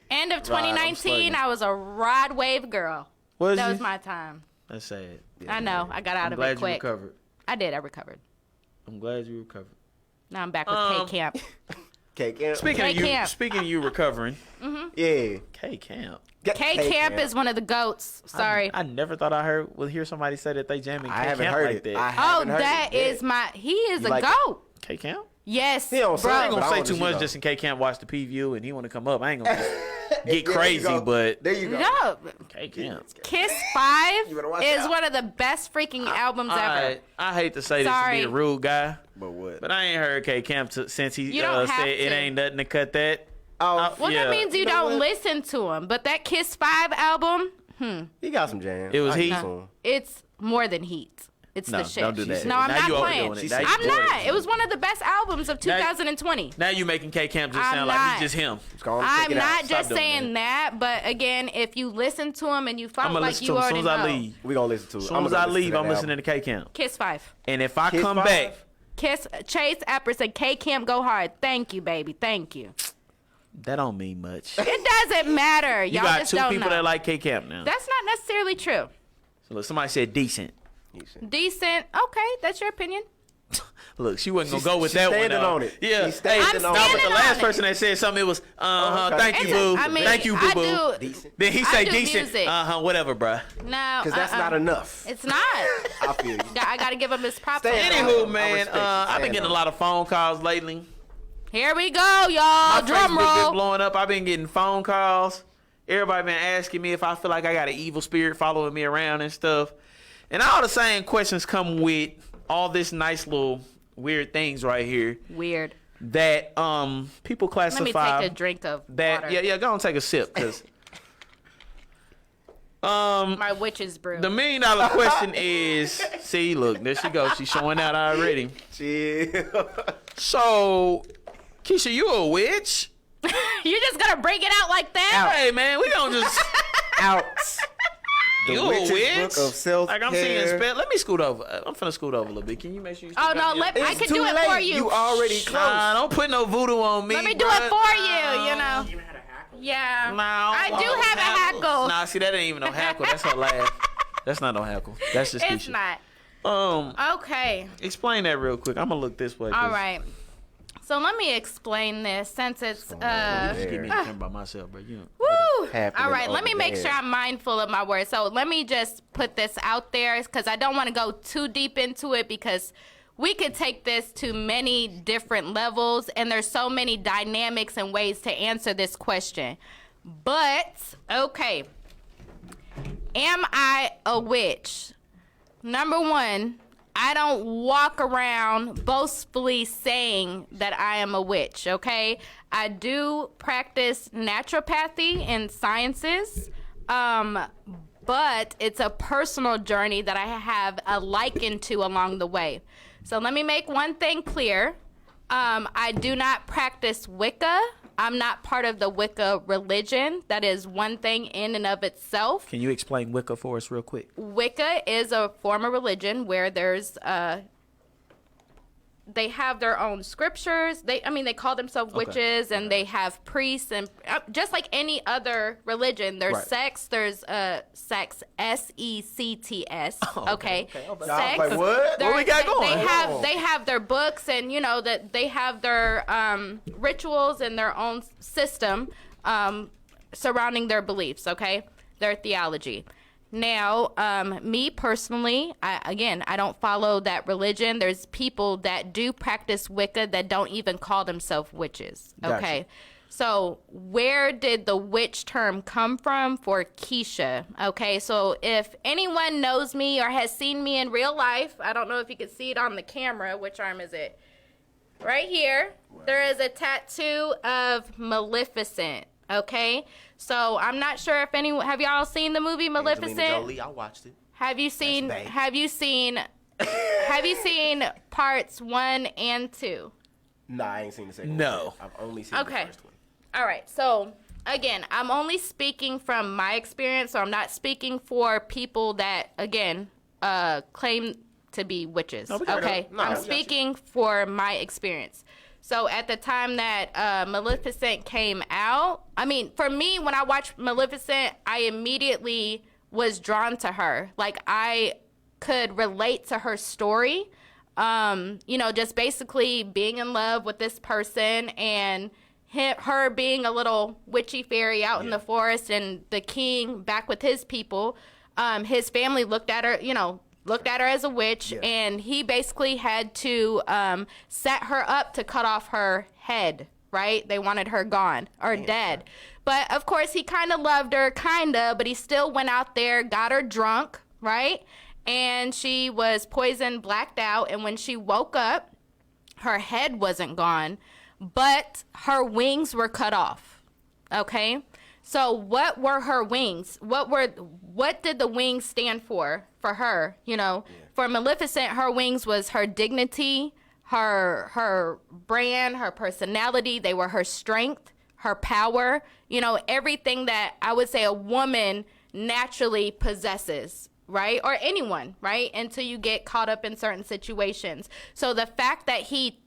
End of I'm 2019, slugging. I was a Rod Wave girl. what is That it? was my time. That's sad. I know. I got out I'm of glad it you quick. recovered. I did. I recovered. I'm glad you recovered. Now I'm back with K Camp. K Camp. Speaking of you recovering, Yeah. K Camp. K Camp is one of the goats. Sorry. I never thought I would hear somebody say that they jamming K I haven't Camp heard like it. that. I Oh, haven't heard that it. is my. He is You a like it? goat. K Camp? Yes, He don't bro. I ain't But gonna I say don't too just, much you know. just in K Camp watch the preview and he want to come up. I ain't gonna. get crazy, but there you go. No, K-Camp. Kiss 5 You better watch is out. one of the best freaking albums ever. I hate to say this Sorry. to be a rude guy, But what? but I ain't heard K-Camp since he You don't said have it to. ain't nothing to cut that. Oh, Well, Yeah. that means you know don't what? listen to him. But that Kiss 5 album, he got some jams. It was I Heat? give it to him. it's more than Heat. It's No, the shit. don't do that. No, I'm Now not you playing. overdoing it. Now you I'm doing not. it. It was one of the best albums of 2020. Now you making K-Camp just I'm sound like not. he's just him. Just go on and I'm check it out. not Stop just doing saying that, but again, if you listen to him and you I'm felt gonna like listen you to him as already soon as know. I leave. We gonna listen to it. As soon as I leave, I'm listening to K-Camp. Kiss 5. And if I Kiss come 5? back, Kiss, Chase Epperson, K Camp Go Hard. Thank you, baby. Thank you. that don't mean much. It doesn't matter. You Y'all got just two don't people know. that like K-Camp now. That's not necessarily true. So look, somebody said decent. Decent. Okay, that's your opinion. Look, she wasn't She's- gonna go with she's that one. standing though. on it. Yeah, She's standing I'm on no, it. but the standing last on it. person that said something, it was okay. thank you, boo. I mean, Thank you, boo boo. I do. Decent. Then he I say do decent. music. Whatever, bruh. No, Because that's not enough. It's not. I feel you. I gotta give him his props. Stand on on that. Anywho, I man, respect you. I've been Stand getting a on lot of phone calls lately. Here we go, My y'all. Drum Facebook been roll. blowing up. I've been getting phone calls. Everybody been asking me if I feel like I got an evil spirit following me around and stuff. And all the same questions come with all this nice little weird things right here Weird. that people Let me classify take a drink of that water. yeah, go and take a sip because My witch's brew. the $1 million question is, see, look, there she goes. She's showing out already. Chill. So, Keisha, you a witch? You're just gonna bring it out like that? Hey, man, we gonna just Out. The you a Witch's witch? Book of self-care. Like I'm seeing spell. Let me scoot over. I'm finna scoot over a little bit. Can you make sure you? Oh still no, got me up? I It's can too do it late. for you. You already close. Nah, don't put no voodoo on me. Let me do bruh. it for you. You know. Yeah. No, I do have a hackle. Nah, see that ain't even no hackle. That's her laugh. That's not no hackle. That's just It's Keisha. not. Okay. Explain that real quick. I'm gonna look this way. All right. So let me explain this since it's Just give me a camera by myself, bro. You know. Woo! happening All right, let over me make there? sure I'm mindful of my words. So let me just put this out there because I don't want to go too deep into it because we could take this to many different levels and there's so many dynamics and ways to answer this question. But, okay. Am I a witch? Number one, I don't walk around boastfully saying that I am a witch, okay? I do practice naturopathy and sciences, but it's a personal journey that I have a liken to along the way. So let me make one thing clear. I do not practice Wicca. I'm not part of the Wicca religion. That is one thing in and of itself. Can you explain Wicca for us real quick? Wicca is a form of religion where there's they have their own scriptures. They call themselves witches, and they have priests, and just like any other religion, there's Right. sects. There's sects, SECTS. Okay. Nah, Sects. like, what? What we got going? They have their books, and that they have their rituals and their own system surrounding their beliefs. Okay, their theology. Now, me personally, I don't follow that religion. There's people that do practice Wicca that don't even call themselves witches. Okay. Gotcha. So where did the witch term come from for Keisha? Okay, so if anyone knows me or has seen me in real life, I don't know if you can see it on the camera. Which arm is it? Right here. There is a tattoo of Maleficent. Okay, so I'm not sure if anyone have y'all seen the movie Maleficent? Angelina Jolie, I watched it. Have you seen? bad. Have you seen? Have you seen parts 1 and 2? Nah, I ain't seen the second No. one. I've only seen Okay. the first one. All right. So again, I'm only speaking from my experience, so I'm not speaking for people that again claim to be witches. Okay. No, I I'm got you. speaking for my experience. So at the time that Maleficent came out, for me, when I watched Maleficent, I immediately was drawn to her. Like I could relate to her story. Just basically being in love with this person and her being a little witchy fairy out in the forest and the king back with his people. His family looked at her as a witch, and he basically had to set her up to cut off her head, right? They wanted her gone or dead. But of course, he kind of loved her, but he still went out there, got her drunk, right? And she was poisoned, blacked out. And when she woke up, her head wasn't gone, but her wings were cut off. Okay? So what were her wings? What did the wings stand for her? You know, for Maleficent, her wings was her dignity, her brand, her personality. They were her strength, her power, you know, everything that I would say a woman naturally possesses, right? Or anyone, right? Until you get caught up in certain situations. So the fact that he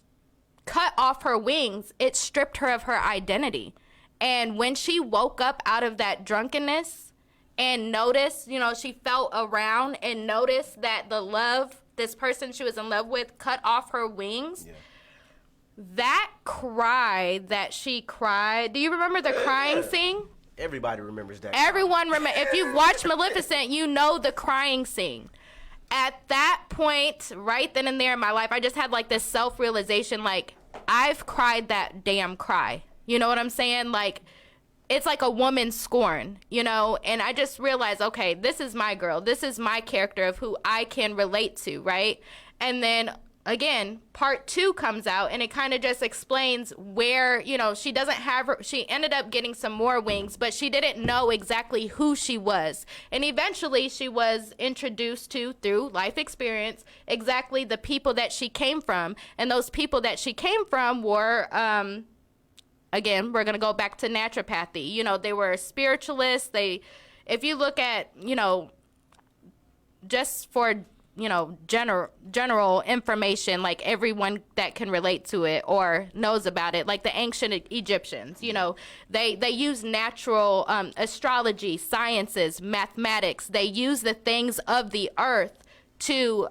cut off her wings, it stripped her of her identity. And when she woke up out of that drunkenness and noticed, you know, she felt around and noticed that this person she was in love with cut off her wings. That cry that she cried. Do you remember the crying scene? Everybody remembers that. Everyone remember. If you've watched Maleficent, you know the crying scene. At that point, right then and there in my life, I just had like this self-realization, like, I've cried that damn cry. You know what I'm saying? Like, it's like a woman's scorn, you know? And I just realized, okay, this is my girl. This is my character of who I can relate to, right? And then, again, part 2 comes out, and it kind of just explains where, you know, she ended up getting some more wings, but she didn't know exactly who she was. And eventually she was introduced to, through life experience, exactly the people that she came from. And those people that she came from were, again, we're going to go back to naturopathy. You know, they were spiritualists. If you look at, you know, just for, you know, general information, like everyone that can relate to it or knows about it, like the ancient Egyptians, you know, they use natural astrology, sciences, mathematics. They use the things of the earth to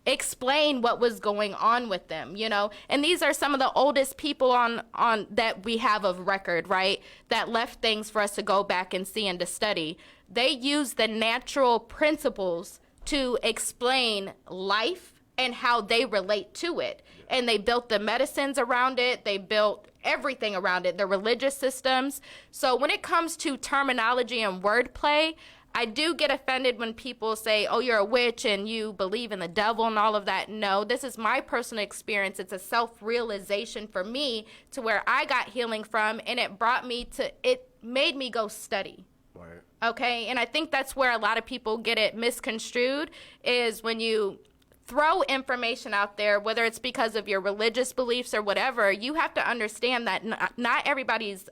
explain what was going on with them, you know. And these are some of the oldest people on that we have of record, right, that left things for us to go back and see and to study. They use the natural principles to explain life and how they relate to it. And they built the medicines around it. They built everything around it, the religious systems. So when it comes to terminology and wordplay, I do get offended when people say, oh, you're a witch and you believe in the devil and all of that. No, this is my personal experience. It's a self-realization for me to where I got healing from, and it made me go study. Right. Okay, and I think that's where a lot of people get it misconstrued, is when you throw information out there, whether it's because of your religious beliefs or whatever, you have to understand that not everybody's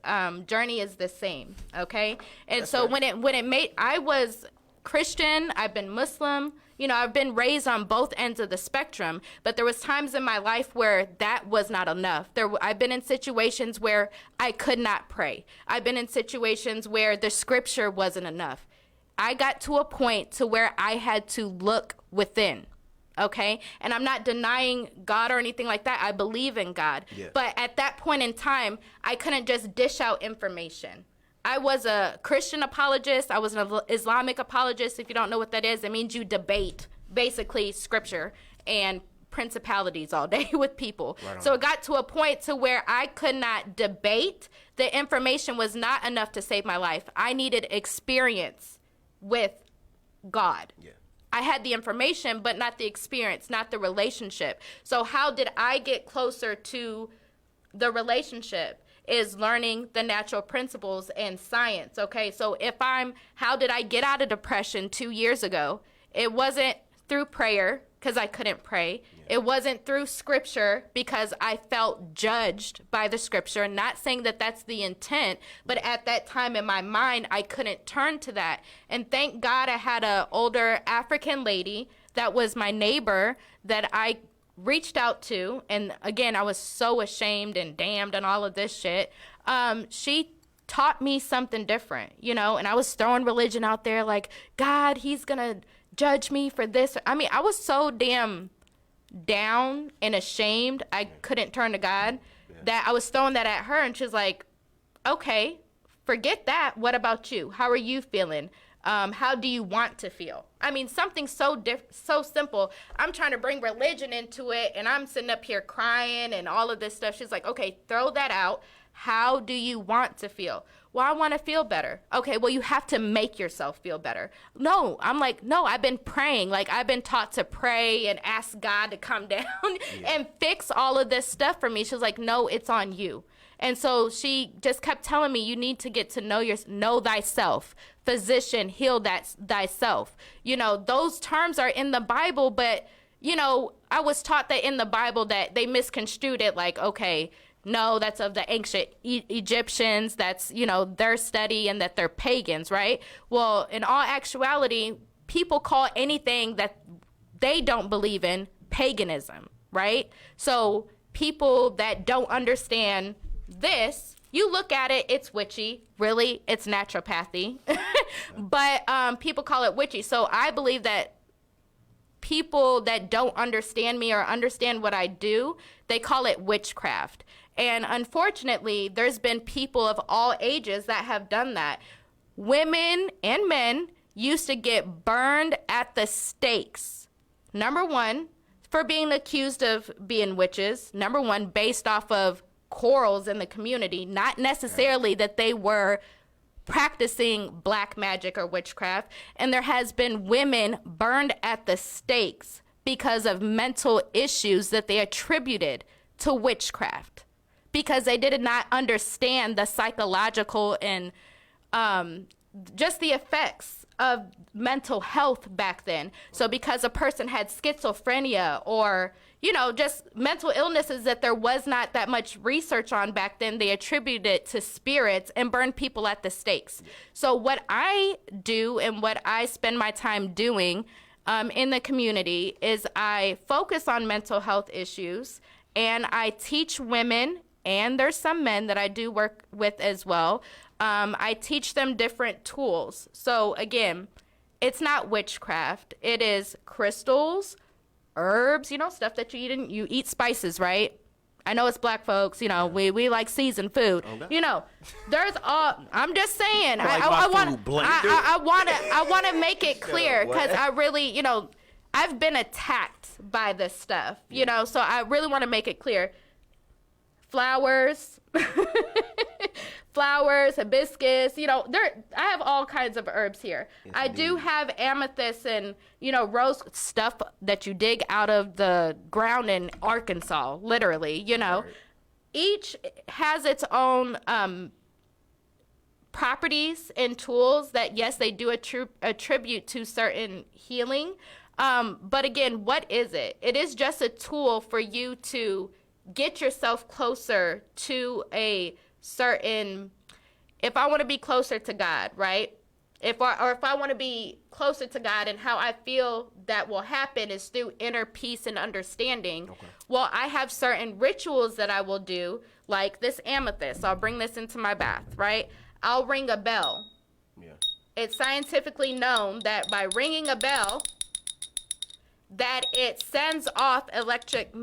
journey is the same, okay? And that's so right. I was Christian, I've been Muslim, you know, I've been raised on both ends of the spectrum, but there was times in my life where that was not enough. I've been in situations where I could not pray. I've been in situations where the scripture wasn't enough. I got to a point to where I had to look within. Okay, and I'm not denying God or anything like that. I believe in God. Yeah. But at that point in time, I couldn't just dish out information. I was a Christian apologist. I was an Islamic apologist. If you don't know what that is, it means you debate basically scripture and principalities all day with people. Right. So it got to a point to where I could not debate. The information was not enough to save my life. I needed experience with God. Yeah. I had the information, but not the experience, not the relationship. So how did I get closer to the relationship? Is learning the natural principles and science, okay? So how did I get out of depression 2 years ago? It wasn't through prayer, because I couldn't pray. Yeah. It wasn't through scripture, because I felt judged by the scripture. Not saying that that's the intent, but at that time in my mind, I couldn't turn to that. And thank God I had an older African lady that was my neighbor that I reached out to, and again, I was so ashamed and damned and all of this shit. She taught me something different, you know, and I was throwing religion out there like, God, he's gonna judge me for this. I mean, I was so damn down and ashamed I couldn't turn to God that I was throwing that at her, and she's like, okay, forget that. What about you? How are you feeling? How do you want to feel? I mean, something so simple. I'm trying to bring religion into it, and I'm sitting up here crying and all of this stuff. She's like, okay, throw that out. How do you want to feel? Well, I want to feel better. Okay, well, you have to make yourself feel better. No, I'm like, no, I've been praying. Like, I've been taught to pray and ask God to come down and fix all of this stuff for me. She was like, no, it's on you. And so she just kept telling me, you need to get to know thyself. Physician, heal thyself. You know, those terms are in the Bible, but, you know, I was taught that in the Bible that they misconstrued it like, okay, no, that's of the ancient Egyptians. That's, you know, their study and that they're pagans, right? Well, in all actuality, people call anything that they don't believe in paganism, right? So people that don't understand this, you look at it, it's witchy. Really, it's naturopathy. But people call it witchy. So I believe that people that don't understand me or understand what I do, they call it witchcraft. And unfortunately, there's been people of all ages that have done that. Women and men used to get burned at the stakes. Number one, for being accused of being witches. Number one, based off of quarrels in the community, not necessarily that they were practicing black magic or witchcraft. And there has been women burned at the stakes because of mental issues that they attributed to witchcraft, because they did not understand the psychological and just the effects of mental health back then. So because a person had schizophrenia or, you know, just mental illnesses that there was not that much research on back then, they attributed it to spirits and burned people at the stakes. So what I do and what I spend my time doing in the community is I focus on mental health issues, and I teach women, and there's some men that I do work with as well. I teach them different tools. So again, it's not witchcraft. It is crystals, herbs, you know, stuff that you eat. You eat spices, right? I know it's black folks, you know, we like seasoned food. Okay. You know, there's all, I'm just saying, I want to make it clear, because I really, you know, I've been attacked by this stuff, you know, so I really want to make it clear. Flowers, hibiscus, you know, I have all kinds of herbs here. Yes, I do have amethyst and, you know, rose stuff that you dig out of the ground in Arkansas, literally, you know. Right. Each has its own properties and tools that, yes, they do attribute to certain healing. But again, what is it? It is just a tool for you to get yourself closer to a certain, if I want to be closer to God, right? If I want to be closer to God, and how I feel that will happen is through inner peace and understanding. Okay. Well, I have certain rituals that I will do, like this amethyst. I'll bring this into my bath, right? I'll ring a bell. Yeah. It's scientifically known that by ringing a bell, that it sends off electric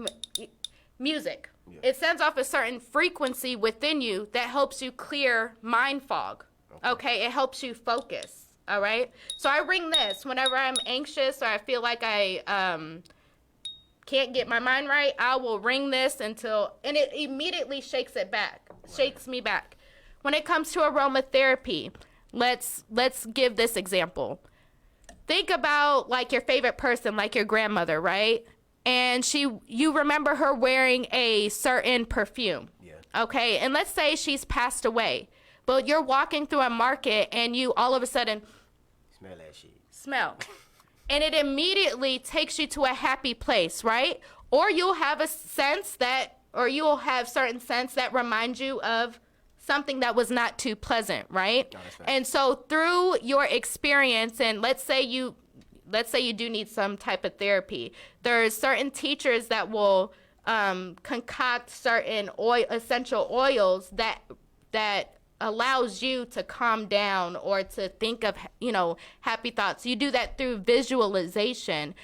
music. Yeah. It sends off a certain frequency within you that helps you clear mind fog. Okay? It helps you focus. All right? So I ring this whenever I'm anxious or I feel like I can't get my mind right. I will ring this and it immediately shakes it back. Right. Shakes me back. When it comes to aromatherapy, let's give this example. Think about like your favorite person, like your grandmother, right? And you remember her wearing a certain perfume. Yeah. Okay? And let's say she's passed away. But you're walking through a market and you all of a sudden smell that shit. Smell. And it immediately takes you to a happy place, right? Or you'll have a sense that, or you'll have certain scents that remind you of something that was not too pleasant, right? No, and so through your experience, and let's say you do need some type of therapy, there's certain teachers that will concoct certain essential oils that allows you to calm down or to think of, you know, happy thoughts. You do that through visualization.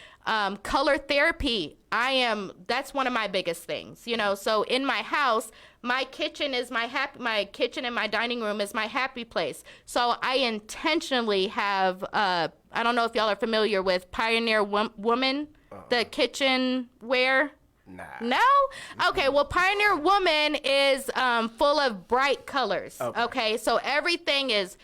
Color therapy, that's one of my biggest things, you know. So in my house, my kitchen is my kitchen and my dining room is my happy place. So I intentionally have, I don't know if y'all are familiar with Pioneer Woman, the kitchenware. Nah. No? Okay, well, Pioneer Woman is full of bright colors. Okay, so everything is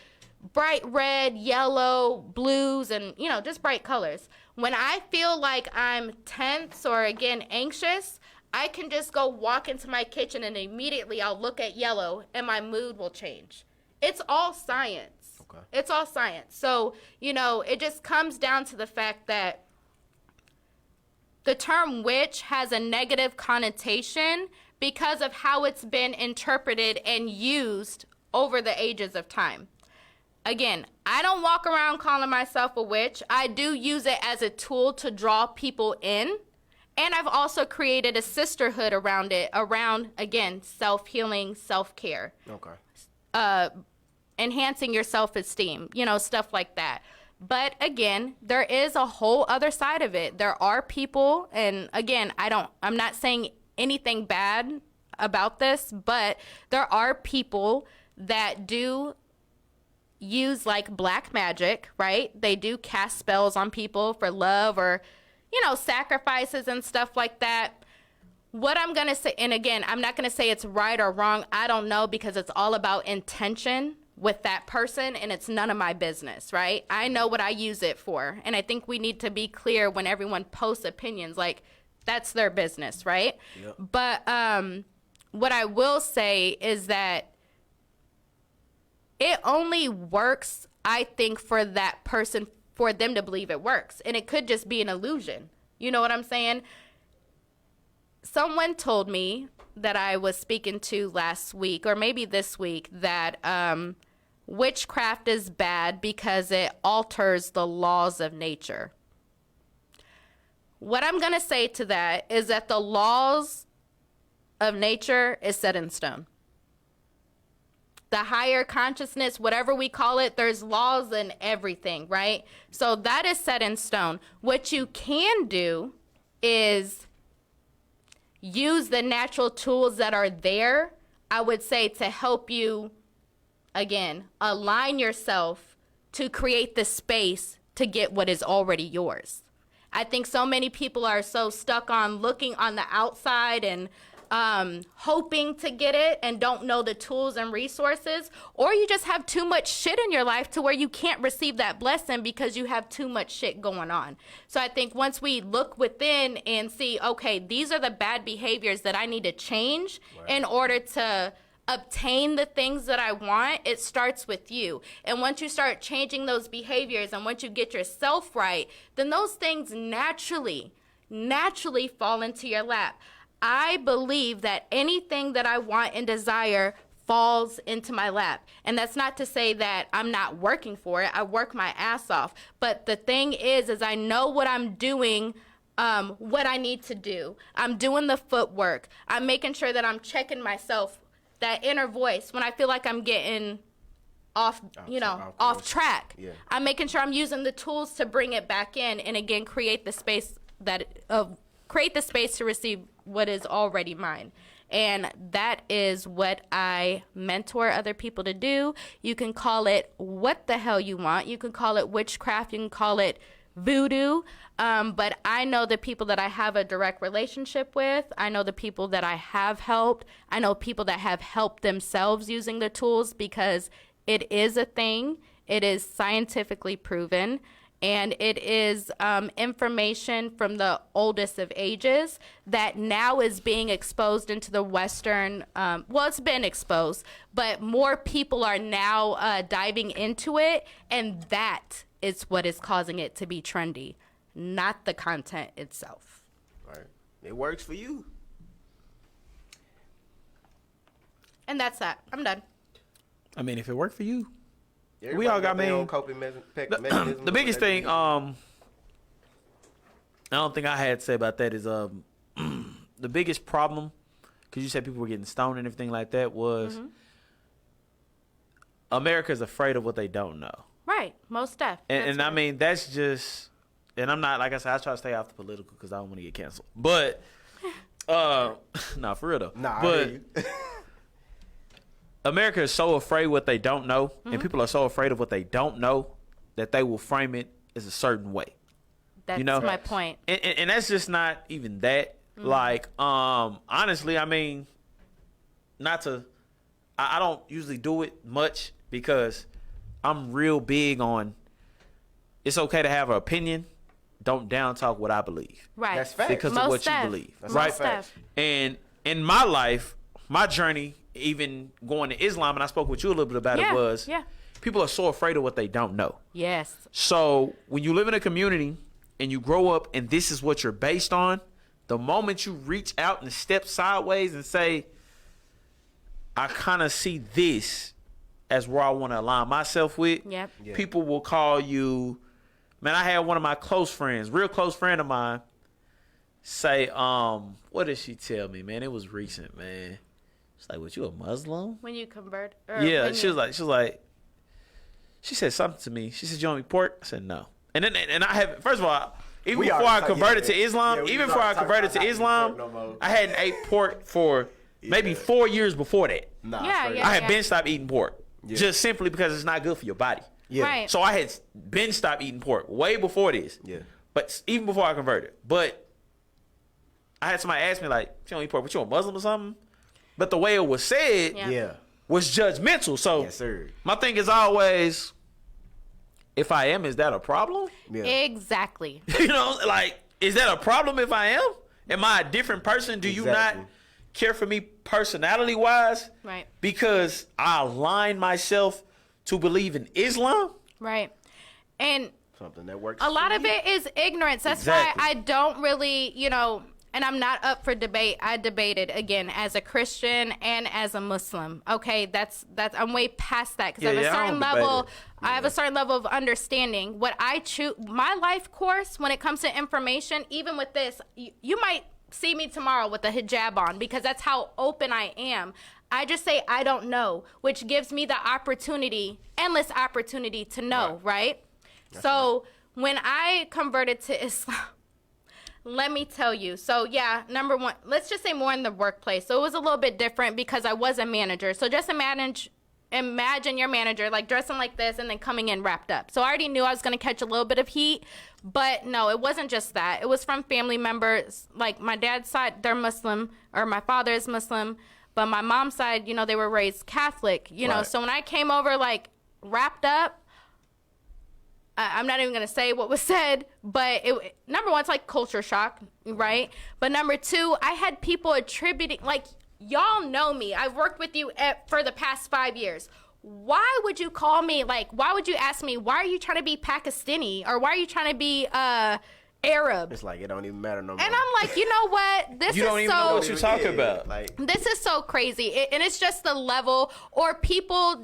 bright red, yellow, blues, and, just bright colors. When I feel like I'm tense or, again, anxious, I can just go walk into my kitchen and immediately I'll look at yellow and my mood will change. It's all science. Okay. It's all science. So, it just comes down to the fact that the term witch has a negative connotation because of how it's been interpreted and used over the ages of time. Again, I don't walk around calling myself a witch. I do use it as a tool to draw people in. And I've also created a sisterhood around it, again, self-healing, self-care. Okay. Enhancing your self-esteem, stuff like that. But again, there is a whole other side of it. There are people, and again, I'm not saying anything bad about this, but there are people that do use like black magic, right? They do cast spells on people for love or, sacrifices and stuff like that. What I'm going to say, and again, I'm not going to say it's right or wrong. I don't know, because it's all about intention with that person, and it's none of my business, right? I know what I use it for, and I think we need to be clear when everyone posts opinions, like, that's their business, right? Yep. But what I will say is that it only works, I think, for that person, for them to believe it works, and it could just be an illusion. You know what I'm saying? Someone told me that I was speaking to last week, or maybe this week, that witchcraft is bad because it alters the laws of nature. What I'm going to say to that is that the laws of nature is set in stone. The higher consciousness, whatever we call it, there's laws in everything, right? So that is set in stone. What you can do is use the natural tools that are there, I would say, to help you, again, align yourself to create the space to get what is already yours. I think so many people are so stuck on looking on the outside and hoping to get it and don't know the tools and resources, or you just have too much shit in your life to where you can't receive that blessing because you have too much shit going on. So I think once we look within and see, okay, these are the bad behaviors that I need to change in order to obtain the things that I want, it starts with you. And once you start changing those behaviors and once you get yourself right, then those things naturally fall into your lap. I believe that anything that I want and desire falls into my lap. And that's not to say that I'm not working for it. I work my ass off. But the thing is I know what I'm doing, what I need to do. I'm doing the footwork. I'm making sure that I'm checking myself, that inner voice, when I feel like I'm getting off track. Yeah. I'm making sure I'm using the tools to bring it back in and again create the space to receive what is already mine. And that is what I mentor other people to do. You can call it what the hell you want. You can call it witchcraft. You can call it voodoo. But I know the people that I have a direct relationship with. I know the people that I have helped. I know people that have helped themselves using the tools, because it is a thing. It is scientifically proven. And it is information from the oldest of ages that now is being exposed into the Western, it's been exposed, but more people are now diving into it, and that is what is causing it to be trendy, not the content itself. Right. It works for you. And that's that. I'm done. I mean, if it worked for you. Everybody We all got their main own coping mechanisms. The biggest thing, I don't think I had to say about that is the biggest problem, because you said people were getting stoned and everything like that, was America's afraid of what they don't know. Right, most def. And I mean, that's just, and I'm not, like I said, I try to stay off the political because I don't want to get canceled. But, nah, for real though. Nah, but, I hear you. America is so afraid of what they don't know, and people are so afraid of what they don't know that they will frame it as a certain way. That's you know? my point. And that's just not even that. Like, honestly, I mean, I don't usually do it much because I'm real big on it's okay to have an opinion. Don't down talk what I believe. Right. That's facts. Because of what you believe. Right. facts. And in my life, my journey, even going to Islam, and I spoke with you a little bit about it, was people are so afraid of what they don't know. Yes. So when you live in a community and you grow up and this is what you're based on, the moment you reach out and step sideways and say, I kind of see this as where I want to align myself with, people will call you. Man, I had one of my close friends, real close friend of mine, say, what did she tell me, man? It was recent, man. It's like, what, you a Muslim? When you convert? Yeah, she was like, she said something to me. She said, you want me pork? I said, no. And I have, first of all, even before I converted to Islam, I hadn't ate pork for maybe 4 years before that. I had been stopped eating pork just simply because it's not good for your body. Yeah. Right. So I had been stopped eating pork way before this. Yeah. But even before I converted. But I had somebody ask me, like, you don't eat pork, but you a Muslim or something? But the way it was said was judgmental. So yes, sir. My thing is always, if I am, is that a problem? Yeah. Exactly. You know, like, is that a problem if I am? Am I a different person? Do you not care for me personality-wise? Right. Because I align myself to believe in Islam? Right. And something that works. A lot of it is ignorance. That's why I don't really, and I'm not up for debate. I debated again as a Christian and as a Muslim. Okay, that's I'm way past that because I have a certain level. I have a certain level of understanding. What I choose, my life course when it comes to information, even with this, you might see me tomorrow with a hijab on because that's how open I am. I just say I don't know, which gives me the opportunity, endless opportunity to know, right? So when I converted to Islam, let me tell you. So yeah, number one, let's just say more in the workplace. So it was a little bit different because I was a manager. So just imagine your manager like dressing like this and then coming in wrapped up. So I already knew I was going to catch a little bit of heat, but no, it wasn't just that. It was from family members. Like my dad's side, they're Muslim, or my father is Muslim. But my mom's side, they were raised Catholic, know. So when I came over, like, wrapped up, I'm not even going to say what was said, but number one, it's like culture shock, right? But number two, I had people attributing, like, y'all know me. I've worked with you for the past 5 years. Why would you call me, like, why would you ask me, why are you trying to be Pakistani? Or why are you trying to be Arab? It's like it don't even matter no more. And I'm like, you know what? This you is don't even so, know what you're talking about. Like, this is so crazy. And it's just the level, or people,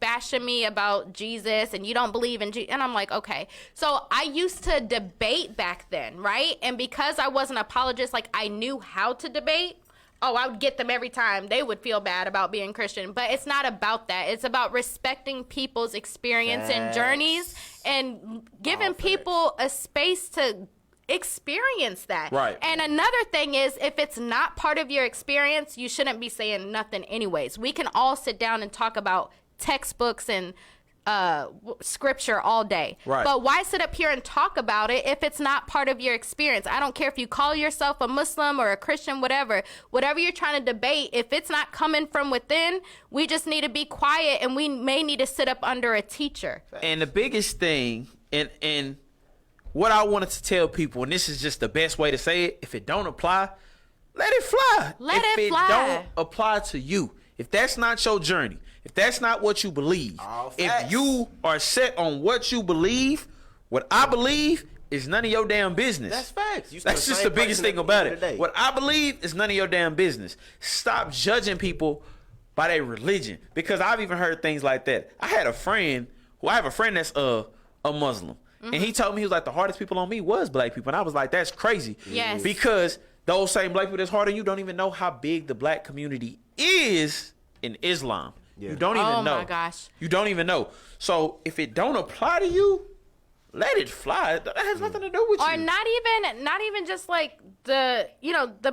bashing me about Jesus and you don't believe in Jesus. And I'm like, okay. So I used to debate back then, right? And because I was an apologist, like I knew how to debate. Oh, I would get them every time. They would feel bad about being Christian. But it's not about that. It's about respecting people's experience and journeys and giving people a space to experience that. Right. And another thing is, if it's not part of your experience, you shouldn't be saying nothing anyways. We can all sit down and talk about textbooks and scripture all day. Right. But why sit up here and talk about it if it's not part of your experience? I don't care if you call yourself a Muslim or a Christian, whatever you're trying to debate, if it's not coming from within, we just need to be quiet and we may need to sit up under a teacher. And the biggest thing, and what I wanted to tell people, and this is just the best way to say it, if it don't apply, let it fly. If it don't apply to you, if that's not your journey, if that's not what you believe, if you are set on what you believe, what I believe is none of your damn business. That's facts. That's just the biggest thing about it. What I believe is none of your damn business. Stop judging people by their religion, because I've even heard things like that. I have a friend that's a Muslim, and he told me, he was like, the hardest people on me was black people, and I was like, that's crazy. Yes. Because those same black people that's hard on you don't even know how big the black community is in Islam. You don't even know. Oh my gosh. You don't even know. So if it don't apply to you, let it fly. That has nothing to do with you. Or not even just like the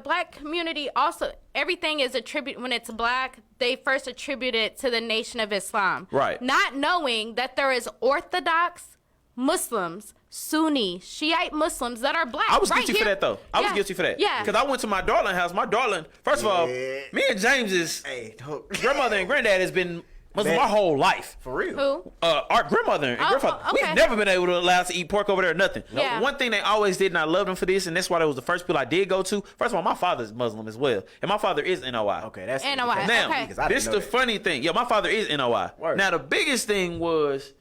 black community. Also, everything is attributed, when it's black, they first attribute it to the Nation of Islam. Right. Not knowing that there is Orthodox Muslims Sunni, Shiite Muslims that are black. I was right guilty here. for that though. I was guilty for that. Yeah. Because I went to my darling house. My darling, first of all, me and James's grandmother and granddad has been Muslim my whole life. For real. Who? Our grandmother and grandfather. okay. We've never been able to allow us to eat pork over there or nothing. Yeah. One thing they always did, and I loved them for this, and that's why that was the first people I did go to. First of all, my father's Muslim as well. And my father is NOI. Okay, that's NOI. Now, Okay. this is the funny thing. Yeah, my father is NOI. Word. Now, the biggest thing was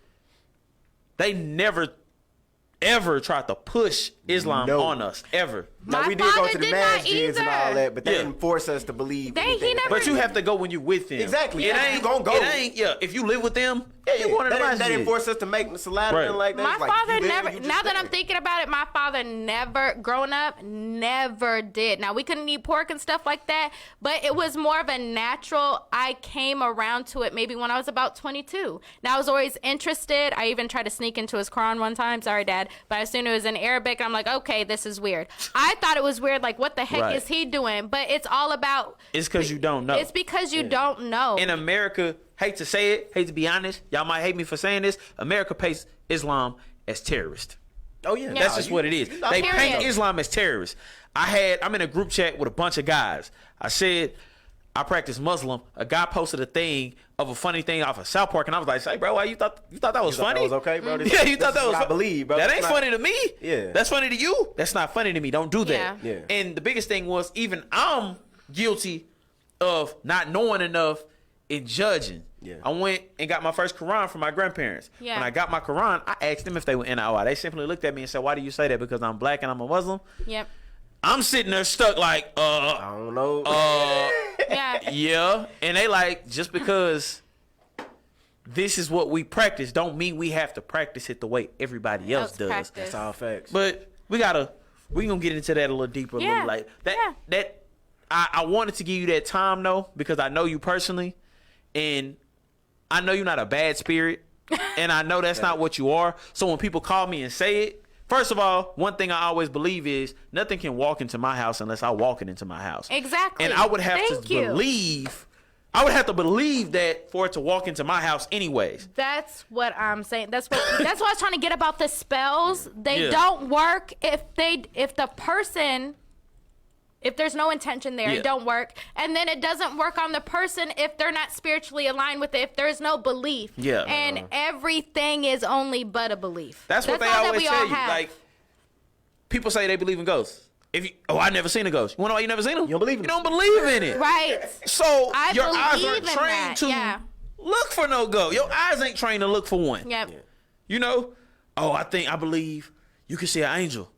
they never, ever tried to push Islam on us, ever. Now, My we did go father to the did not masjids and all either. that, but they Yeah. didn't force us to believe. He anything. never- But you have to go when you with them. Exactly. It Yeah. ain't You gonna go. It ain't. Yeah. If you live with them, yeah, you going to the They didn't masjid. force us to make the salat Right. and like that. My It's like, father you there, never, you just now that there. I'm thinking about it, my father never, growing up, never did. Now, we couldn't eat pork and stuff like that, but it was more of a natural, I came around to it maybe when I was about 22. Now, I was always interested. I even tried to sneak into his Quran one time. Sorry, Dad. But I assumed it was in Arabic, and I'm like, okay, this is weird. I thought it was weird, like, what the heck Right. is he doing? But it's all about... It's because you don't know. It's because you don't know. In America, hate to say it, hate to be honest, y'all might hate me for saying this, America paints Islam as terrorist. Oh yeah, That's just what it is. They Period. paint Islam as terrorists. I'm in a group chat with a bunch of guys. I said, I practice Muslim. A guy posted a thing of a funny thing off of South Park, and I was like, "Hey, bro, why you thought that was funny? That was okay, bro. This- Yeah, you this thought is that was. what I believe, bro. That That's ain't not- funny to me. Yeah. That's funny to you. That's not funny to me. Don't do that. Yeah. Yeah. And the biggest thing was even I'm guilty of not knowing enough in judging. Yeah. I went and got my first Quran from my grandparents. Yeah. When I got my Quran, I asked them if they were NIOI. They simply looked at me and said, "Why do you say that? Because I'm black and I'm a Muslim?" Yep. I'm sitting there stuck like, I don't know. Yeah. yeah. And they like, just because this is what we practice don't mean we have to practice it the way everybody else does. Practice. That's all facts. But we gonna get into that a little deeper, a Yeah. little like that. Yeah. That I wanted to give you that time though, because I know you personally, and I know you're not a bad spirit, and I know that's not what you are. So when people call me and say it, first of all, one thing I always believe is nothing can walk into my house unless I walk it into my house. Exactly. And I would have Thank to you. believe. I would have to believe that for it to walk into my house anyways. That's what I'm saying. That's what I was trying to get about the spells. They Yeah. don't work if the person, if there's no intention there, Yeah. it don't work. And then it doesn't work on the person if they're not spiritually aligned with it, if there's no belief. Yeah. And everything is only but a belief. That's what they all that always we tell all you. have. Like, people say they believe in ghosts. I never seen a ghost. You wanna know why you never seen them? You don't believe in You don't believe in it. Right. So I your eyes believe aren't in trained that, to yeah. look for no ghost. Your eyes ain't trained to look for one. Yep. You know? Oh, I believe you can see an angel.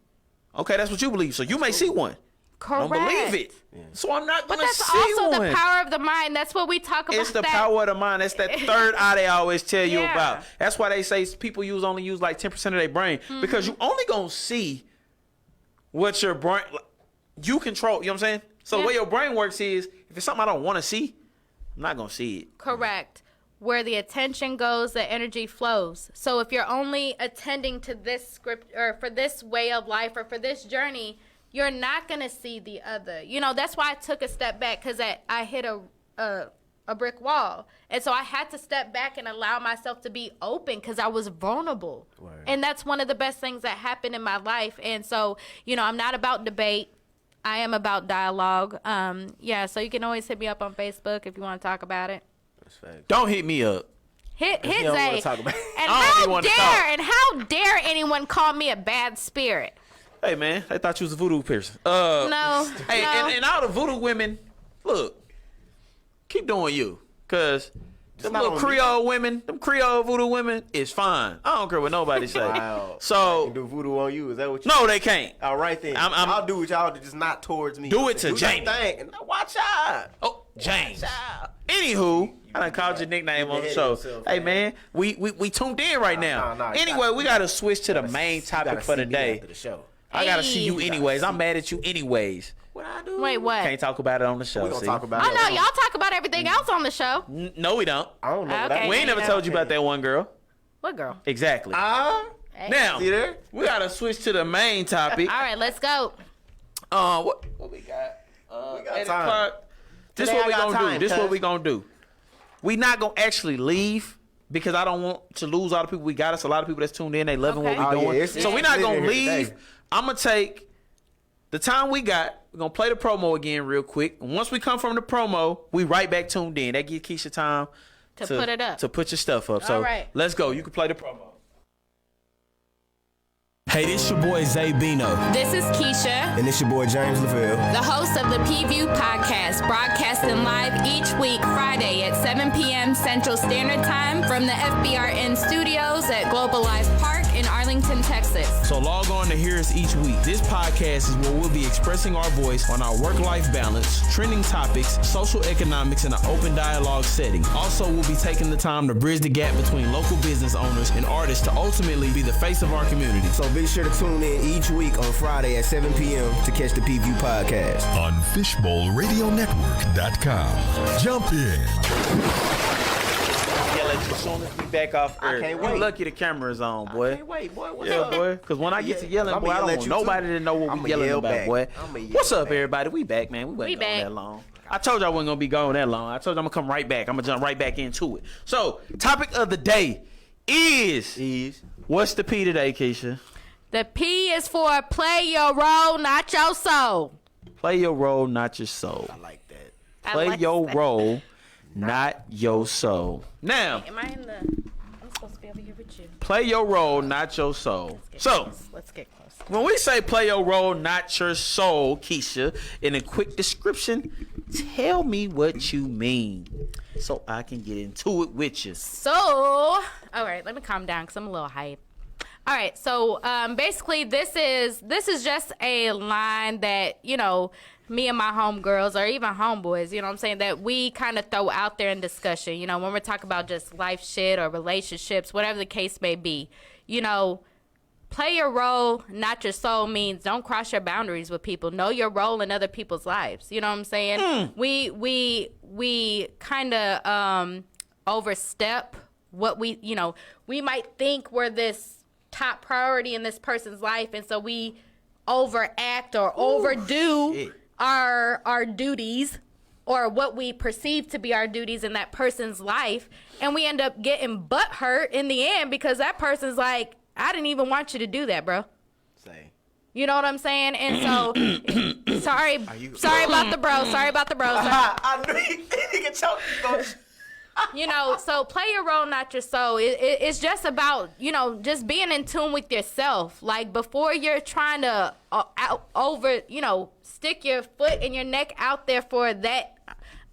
Okay, that's what you believe. So you may see one. Correct. I don't believe it. So I'm not But gonna that's see also one. the power of the mind. That's what we talk about. It's the power of the mind. That's that third eye they always tell you Yeah. about. That's why they say people only use like 10% of their brain, because you only gonna see what your brain you control. You know what I'm saying? So the way your brain works is, if it's something I don't want to see, I'm not gonna see it. Correct. Where the attention goes, the energy flows. So if you're only attending to this script or for this way of life or for this journey, you're not going to see the other. You know, that's why I took a step back, because I hit a brick wall. And so I had to step back and allow myself to be open, because I was vulnerable. Word. And that's one of the best things that happened in my life. And so, you know, I'm not about debate. I am about dialogue. Yeah, so you can always hit me up on Facebook if you want to talk about it. That's facts. Don't hit me up. Hit you don't wanna Zay. talk about it. And I don't even wanna talk. how dare anyone call me a bad spirit? Hey man, they thought you was a voodoo person. No. Hey, no. and all the voodoo women, look, keep doing you, cause them not little on me. Creole women, them Creole voodoo women is fine. I don't care what nobody say. Wow. I So can do voodoo on you. Is that what you? no, they can't. All right then. I'm- I'll do what y'all do, just not towards me. Do it to Do your Jamie. thing, and watch out. Oh, James. Watch out. Anywho, I done called your nickname on the show. yourself, Hey man. man, we tuned in right now. nah, you Anyway, gotta- we gotta switch to the You main gotta topic for see the me day. after the show. I gotta see you Hey. anyways. I'm mad at you anyways. What I do? Wait, what? Can't talk about it on the show. We gonna see? talk about I it. know y'all talk about everything else on the show. No, we don't. I don't know. What Okay. I We ain't never told you about that one girl. What girl? Exactly. Hey. Now, See there? we gotta switch to the main topic. All right, let's go. What we got? We got 8 time. o'clock. This Today what I we got gonna do. time, This what cuz. we gonna do. We not gonna actually leave. because I don't want to lose all the people we got. Us a lot of people that's tuned in. They loving Okay. what we doing. yeah, So we're not gonna it's lit in here leave. today. I'm gonna take the time we got. We're gonna play the promo again real quick. And once we come from the promo, we right back tuned in. That gives Keisha time To put it up. To put your stuff up. So All right. let's go. You can play the promo. Hey, this your boy Zay Bino. This is Keisha, And it's your boy James LaVille. the host of the P-View podcast, broadcasting live each week, Friday at 7 p.m. Central Standard Time from the FBRN studios at Global Life Park in Arlington, Texas. So log on to hear us each week. This podcast is where we'll be expressing our voice on our work-life balance, trending topics, social economics in an open dialogue setting. Also, we'll be taking the time to bridge the gap between local business owners and artists to ultimately be the face of our community. So be sure to tune in each week on Friday at 7 p.m. to catch the P-View podcast. On FishbowlRadioNetwork.com. Jump in. Yell at you as soon as we back off earth. can't You wait. lucky the camera's on, boy. Hey, wait, boy, what's Yeah, up? boy. Because when I get to yelling, I'ma boy, I yell don't at want you, too. nobody to know what I'ma we yelling yell about, back. boy. I'ma yell What's up, back. everybody? We back, man. We wasn't We gone back. that long. I told you I wasn't going to be gone that long. I told you I'm going to come right back. I'm going to jump right back into it. So, topic of the day is... What's the P today, Keisha? The P is for play your role, not your soul. Play your role, not your soul. I like that. I Play like your that. role, not your soul. Now, Am I in the... I'm supposed to be over here with you. play your role, not your soul. So... Let's get close. When we say play your role, not your soul, Keisha, in a quick description, tell me what you mean so I can get into it with you. So, all right, let me calm down because I'm a little hype. All right, so basically this is just a line that, you know, me and my homegirls or even homeboys, you know what I'm saying, that we kind of throw out there in discussion, you know, when we're talking about just life shit or relationships, whatever the case may be. You know, play your role, not your soul means don't cross your boundaries with people. Know your role in other people's lives. You know what I'm saying? We kind of overstep what we, you know, we might think we're this top priority in this person's life, and so we overact or overdo our duties or what we perceive to be our duties in that person's life, and we end up getting butthurt in the end because that person's like, I didn't even want you to do that, bro. Say. You know what I'm saying? And so, sorry about the bro. Sorry about the bro. Sorry. I knew he could choke. You know, so play your role, not your soul. It's just about, you know, just being in tune with yourself. Like, before you're trying to stick your foot and your neck out there for that.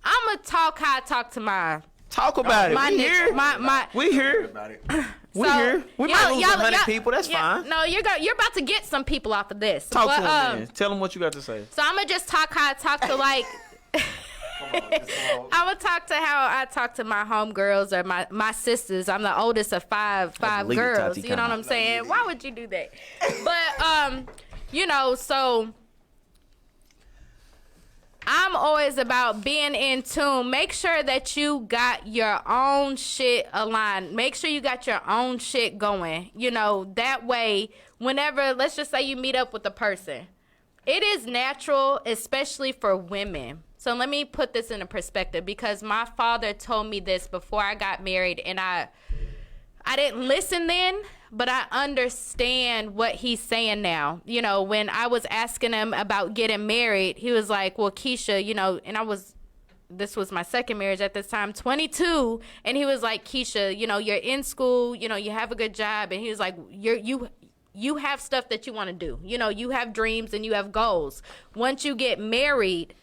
I'm going to talk how I talk to my... Talk about it. My We nigga, here. my We here. We here. We might lose 100 people. That's fine. No, you're about to get some people off of this. Talk But, to them, man. Tell them what you got to say. So I'm going to just talk how I talk to, like... I'm gonna talk to how I talk to my homegirls or my sisters. I'm the oldest of five deleted girls. Tati You know what I'm saying? Why would you do that? But you know, so I'm always about being in tune. Make sure that you got your own shit aligned. Make sure you got your own shit going. You know, that way, whenever, let's just say you meet up with a person, it is natural, especially for women. So let me put this into perspective, because my father told me this before I got married, and I didn't listen then, but I understand what he's saying now. You know, when I was asking him about getting married, he was like, well, Keisha, you know, and this was my second marriage at this time, 22, and he was like, Keisha, you know, you're in school, you know, you have a good job, and he was like, you have stuff that you want to do. You know, you have dreams and you have goals. Once you get married,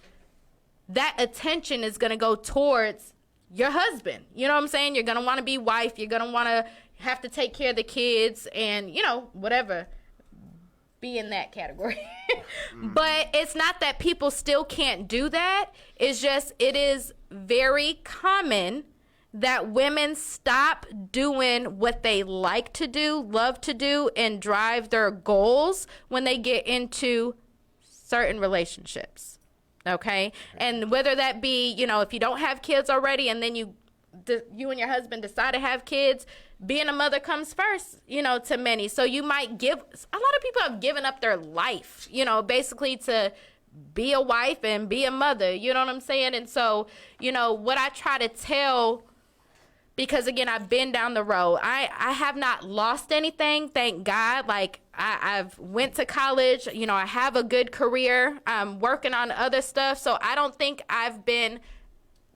that attention is going to go towards your husband. You know what I'm saying? You're going to want to be wife. You're going to want to have to take care of the kids and, you know, whatever. Be in that category. But it's not that people still can't do that. It's just, it is very common that women stop doing what they like to do, love to do, and drive their goals when they get into certain relationships. Okay? And whether that be, you know, if you don't have kids already and then you and your husband decide to have kids, being a mother comes first, you know, to many. So you might a lot of people have given up their life, you know, basically to be a wife and be a mother, you know what I'm saying? And so, you know, what I try to tell because again, I've been down the road. I have not lost anything, thank God. Like I've went to college, you know, I have a good career. I'm working on other stuff. So I don't think I've been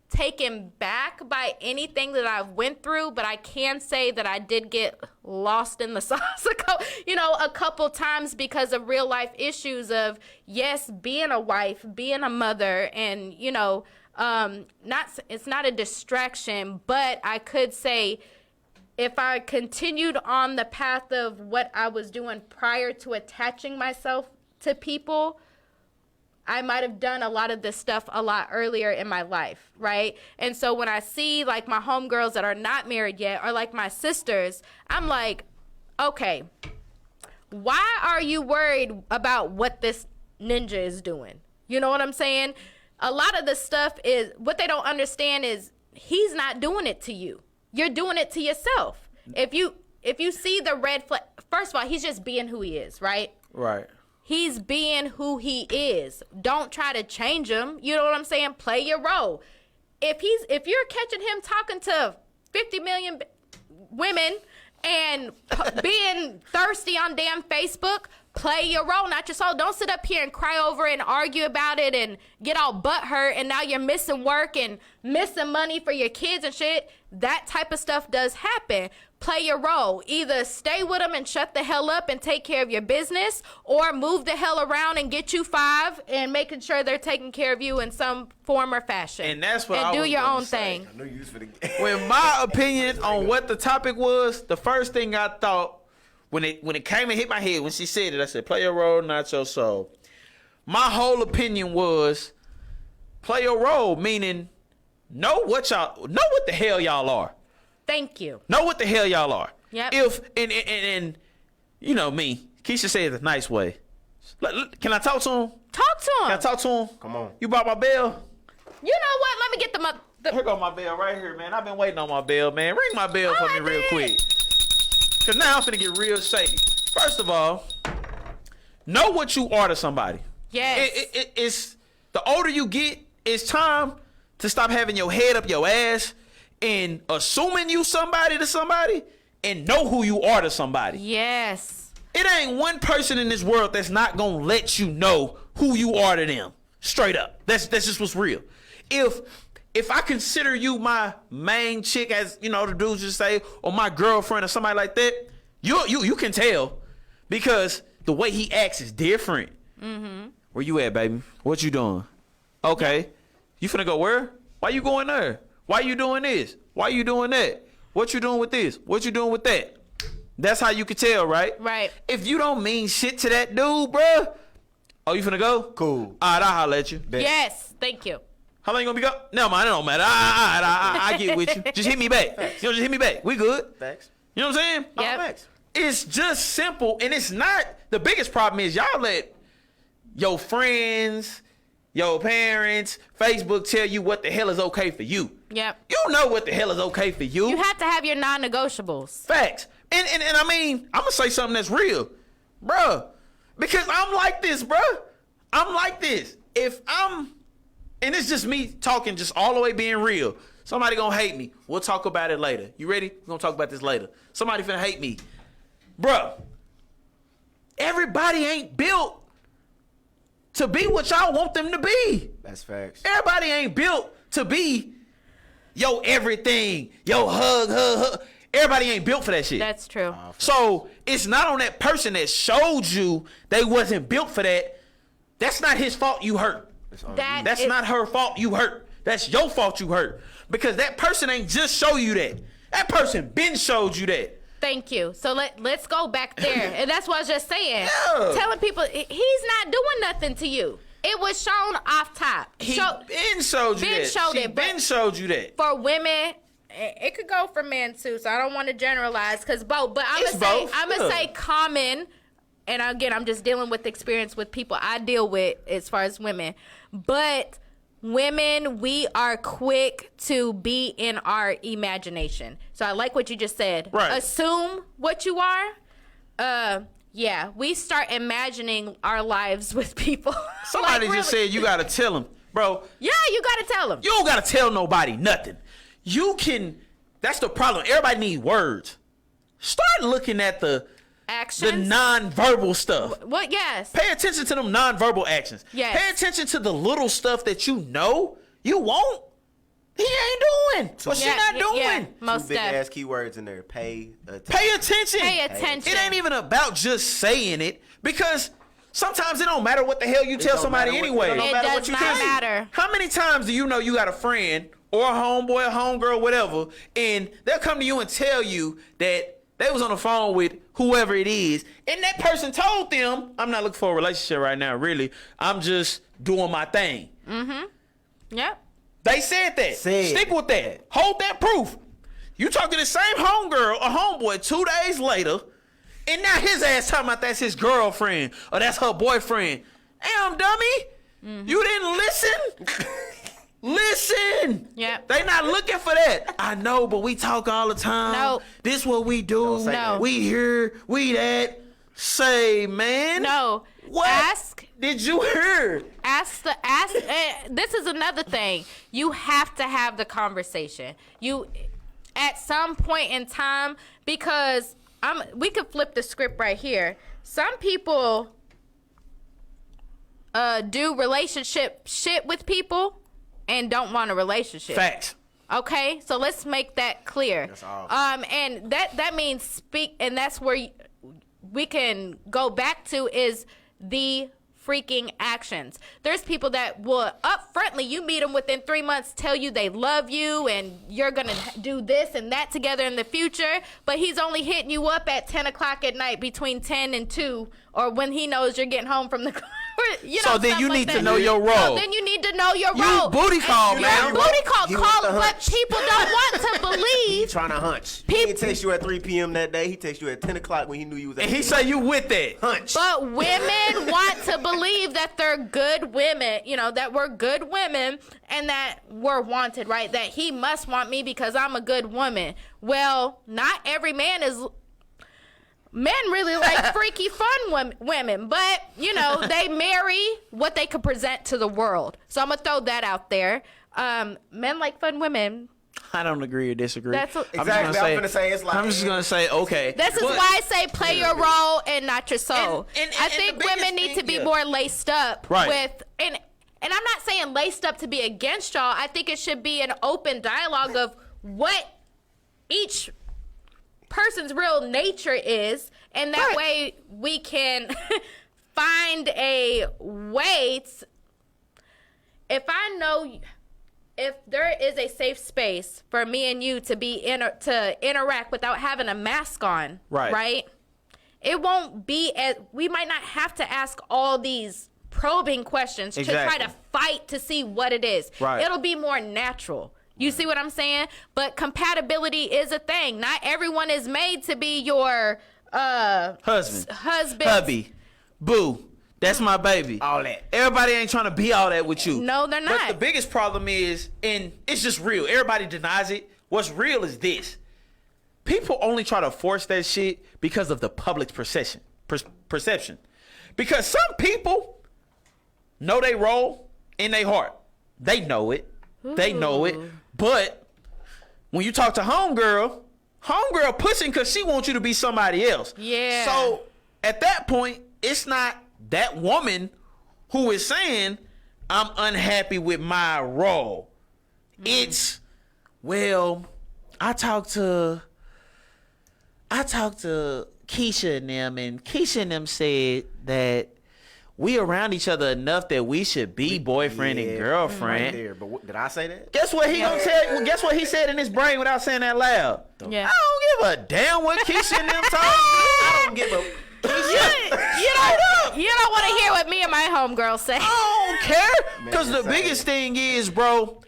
taken back by anything that I've went through, but I can say that I did get lost in the sauce a couple times because of real life issues of, yes, being a wife, being a mother, and, you know, it's not a distraction, but I could say if I continued on the path of what I was doing prior to attaching myself to people, I might have done a lot of this stuff a lot earlier in my life, right? And so when I see like my homegirls that are not married yet, or like my sisters, I'm like, okay, why are you worried about what this ninja is doing? You know what I'm saying? A lot of the stuff is, what they don't understand is he's not doing it to you. You're doing it to yourself. If you see the red flag, first of all, he's just being who he is, right? Right. He's being who he is. Don't try to change him. You know what I'm saying? Play your role. If you're catching him talking to 50 million women and being thirsty on damn Facebook, play your role, not your soul. Don't sit up here and cry over it and argue about it and get all butthurt and now you're missing work and missing money for your kids and shit. That type of stuff does happen. Play your role. Either stay with them and shut the hell up and take care of your business, or move the hell around and get you 5 and making sure they're taking care of you in some form or fashion. And that's what I do was your gonna own say. thing. No use for the When my opinion on what the topic was, the first thing I thought when it came and hit my head when she said it, I said, "Play your role, not your soul." My whole opinion was, play your role, meaning know what the hell y'all are. Thank you. Know what the hell y'all are. Yep. If and you know me, Keisha said it a nice way. Can I talk to him? Talk to him. Can I talk to him? Come on. You bought my bell? You know what? Let me get the Here go my bell right here, man. I've been waiting on my bell, man. Ring my bell for Oh, me I real did. quick. Cause now I'm finna get real shady. First of all, know what you are to somebody. Yes. It's the older you get, it's time to stop having your head up your ass and assuming you somebody to somebody, and know who you are to somebody. Yes. It ain't one person in this world that's not gonna let you know who you are to them. Straight up. That's just what's real. If I consider you my main chick, as you know the dudes just say, or my girlfriend or somebody like that, you can tell because the way he acts is different. Mm-hmm. Where you at, baby? What you doing? Okay. You finna go where? Why you going there? Why you doing this? Why you doing that? What you doing with this? What you doing with that? That's how you can tell, right? Right. If you don't mean shit to that dude, bruh. Oh, you finna go? Cool. All right, I'll holler at you. Yes. Thank you. How long you gonna be go? No, man, it don't matter. I get with you. Just hit me back. You know, just hit me back. We good. Thanks. You know what I'm saying? Yep. Thanks. It's just simple, and it's not. The biggest problem is y'all let your friends, your parents, Facebook tell you what the hell is okay for you. Yep. You know what the hell is okay for you. You have to have your non-negotiables. Facts. And I mean, I'm gonna say something that's real, bruh. Because I'm like this, bruh. I'm like this. And it's just me talking, just all the way being real. Somebody gonna hate me. We'll talk about it later. You ready? We're gonna talk about this later. Somebody finna hate me. Bruh, everybody ain't built to be what y'all want them to be. That's facts. Everybody ain't built to be yo everything, yo hug. Everybody ain't built for that shit. That's true. So it's not on that person that showed you they wasn't built for that. That's not his fault you hurt. That's not her fault you hurt. That's your fault you hurt. Because that person ain't just show you that. That person been showed you that. Thank you. So let's go back there. And that's what I was just saying. Yeah. Telling people he's not doing nothing to you. It was shown off top. He been showed you that. She been showed you that. For women, it could go for men too. So I don't want to generalize because both. But I'm gonna say common. And again, I'm just dealing with experience with people I deal with as far as women. But women, we are quick to be in our imagination. So I like what you just said. Right. Assume what you are. Yeah, we start imagining our lives with people. Somebody Like, just really. said you gotta tell them, bro. Yeah, you gotta tell them. You don't gotta tell nobody nothing. You can That's the problem. Everybody needs words. Start looking at the Actions. non-verbal stuff. What? Yes. Pay attention to them non-verbal actions. Yes. Pay attention to the little stuff that you know you won't. He ain't doing. What she not doing. Yeah, Two most big definitely. ass keywords in there. Pay attention. Pay attention. Pay attention. It ain't even about just saying it, because sometimes it don't matter what the hell you tell don't somebody matter what- anyway. it don't It matter what does you not say. matter. How many times do you know you got a friend or a homeboy, a homegirl, whatever, and they'll come to you and tell you that they was on the phone with whoever it is, and that person told them, I'm not looking for a relationship right now, really. I'm just doing my thing. Yep. They said that. Said. Stick with that. Hold that proof. You talk to the same homegirl or homeboy 2 days later, and now his ass talking about that's his girlfriend or that's her boyfriend. Damn, dummy. You didn't listen? Listen. Yep. They not looking for that. I know, but we talk all the time. No. This what we do. Don't say No. that. We here, we that. Say, man. No. What Ask. did you hear? This is another thing. You have to have the conversation. You, at some point in time, because we could flip the script right here. Some people do relationship shit with people and don't want a relationship. Facts. Okay, so let's make that clear. That's all. And that means speak, and that's where we can go back to is the freaking actions. There's people that will upfrontly, you meet them within 3 months, tell you they love you and you're gonna do this and that together in the future, but he's only hitting you up at 10 o'clock at night between 10 and 2, or when he knows you're getting home from the you know, So then stuff you like need to that. know your role. So then you need to know your You role. booty call, And man. you're booty call. He Call want the what hunch. people don't want to He believe. trying to hunch. He didn't text you at 3 p.m. that day. He texted you at 10 o'clock when he knew you was at And he say you with that. hunch. But women want to believe that they're good women, you know, that we're good women and that we're wanted, right? That he must want me because I'm a good woman. Well, not every man is. Men really like freaky fun women, but, you know, they marry what they can present to the world. So I'm going to throw that out there. Men like fun women. I don't agree or disagree. That's Exactly. I'm gonna say it's like. I'm just gonna say okay. This is But- why I say play your role and not your soul. And I the think biggest women need thing- to be yeah. more laced up Right. with and I'm not saying laced up to be against y'all. I think it should be an open dialogue of what each person's real nature is, and that Right. way we can find a way if there is a safe space for me and you to be to interact without having a mask on, Right. It won't be as we might not have to ask all these probing questions to try Exactly. to fight to see what it is. Right. It'll be more natural. You see what I'm saying? But compatibility is a thing. Not everyone is made to be your husband, husband. hubby, boo. That's my baby. All that. Everybody ain't trying to be all that with you. No, they're But not. the biggest problem is, and it's just real. Everybody denies it. What's real is this. People only try to force that shit because of the public's perception. Because some people know they role in their heart. They know it. They know it. But when you talk to homegirl pushing because she wants you to be somebody else. Yeah. So at that point, it's not that woman who is saying, I'm unhappy with my role. It's, well, I talked to Keisha and them, and Keisha and them said that we around each other enough that we should be boyfriend and Right girlfriend. there. But did I say that? Guess what he gonna tell? Guess what he said in his brain without saying that loud? Yeah. I don't give a damn what Keisha and them talk. I don't give a. You don't want to hear what me and my homegirl say. I don't care. Because the Man, biggest thing is, bro,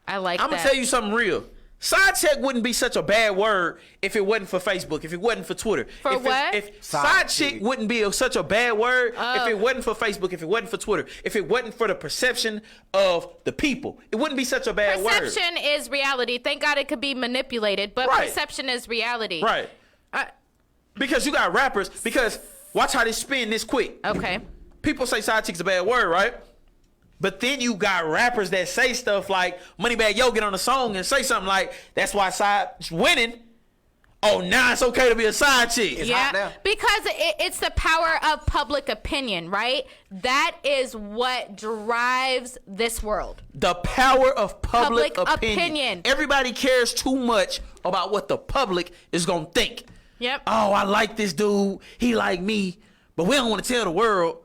I like I'm that. going to tell you something real. Side check wouldn't be such a bad word if it wasn't for Facebook, if it wasn't for Twitter. For if what? If Side side chick chick. wouldn't be such a bad word if it wasn't for Facebook, if it wasn't for Twitter, if it wasn't for the perception of the people. It wouldn't be such a bad word. Perception is reality. Thank God it could be manipulated, but Right. perception is reality. Right. Because you got rappers, because watch how they spin this quick. Okay. People say side chick's a bad word, right? But then you got rappers that say stuff like Moneybagg Yo get on a song and say something like, that's why side's winning. Oh, now it's okay to be a side chick. It's hot now. Because it's the power of public opinion, right? That is what drives this world. The power of public Public opinion. Everybody cares too much about what the public is going to think. Yep. Oh, I like this dude. He like me. But we don't want to tell the world.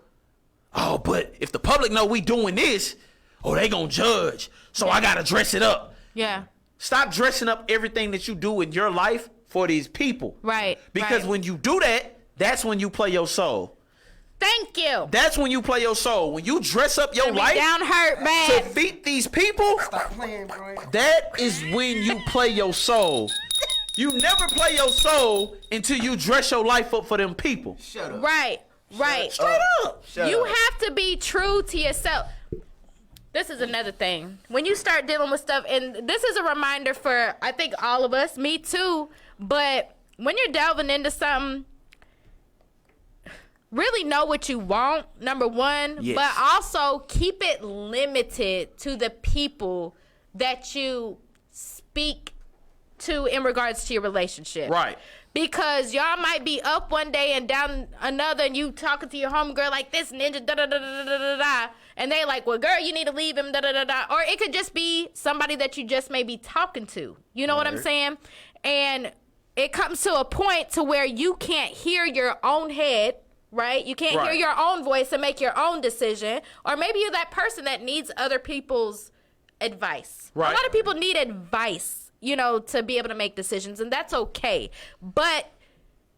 Oh, but if the public know we doing this, oh, they going to judge. So I got to dress it up. Yeah. Stop dressing up everything that you do in your life for these people. Right. Because right. when you do that, that's when you play your soul. Thank you. That's when you play your soul. When you dress up your life Down hurt, to man. feed these people, Stop playing, bro. that is when you play your soul. You never play your soul until you dress your life up for them people. Shut up. Right. Right. Straight up. Shut You up. have to be true to yourself. This is another thing. When you start dealing with stuff, and this is a reminder for, I think, all of us, me too, but when you're delving into something, really know what you want, number one, Yes. but also keep it limited to the people that you speak to in regards to your relationship. Right. Because y'all might be up one day and down another, and you talking to your homegirl like this ninja da da da da da da da, and they like, well, girl, you need to leave him da da da da, or it could just be somebody that you just may be talking to. You know what I'm saying? And it comes to a point to where you can't hear your own head, right? You can't hear your own voice and make your own decision, or maybe you're that person that needs other people's advice. Right. A lot of people need advice, you know, to be able to make decisions, and that's okay. But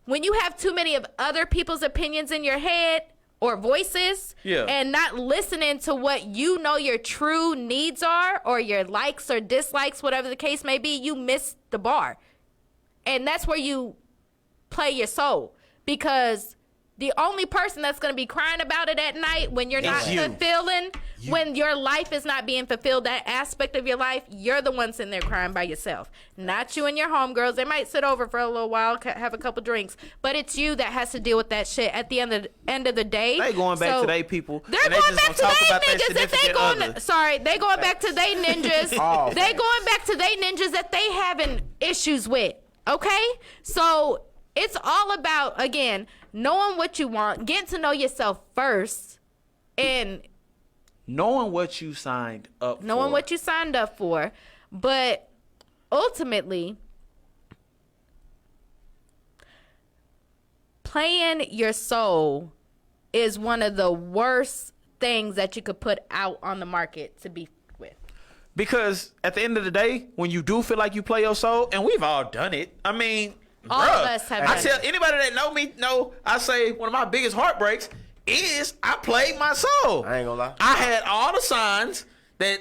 when you have too many of other people's opinions in your head or voices, and not listening to what you know your true needs are, or your likes or dislikes, whatever the case may be, you miss the bar. And that's where you play your soul, because the only person that's going to be crying about it at night when you're not fulfilling, when your life is not being fulfilled, that aspect of your life, you're the one sitting there crying by yourself. Not you and your homegirls. They might sit over for a little while, have a couple drinks, but it's you that has to deal with that shit at the end of the day. They going back to they people. They're and they going just back to gonna they talk about their niggas if they significant going. other. Sorry, they going back to they ninjas. They going back to they ninjas that they having issues with. Okay, so it's all about, again, knowing what you want, getting to know yourself first, and knowing what you signed up for. knowing what you signed up for. But ultimately, playing your soul is one of the worst things that you could put out on the market to be with. Because at the end of the day, when you do feel like you play your soul, and we've all done it. I mean, All of us have I done tell it. anybody that know me, I say one of my biggest heartbreaks is I played my soul. I ain't gonna lie. I had all the signs that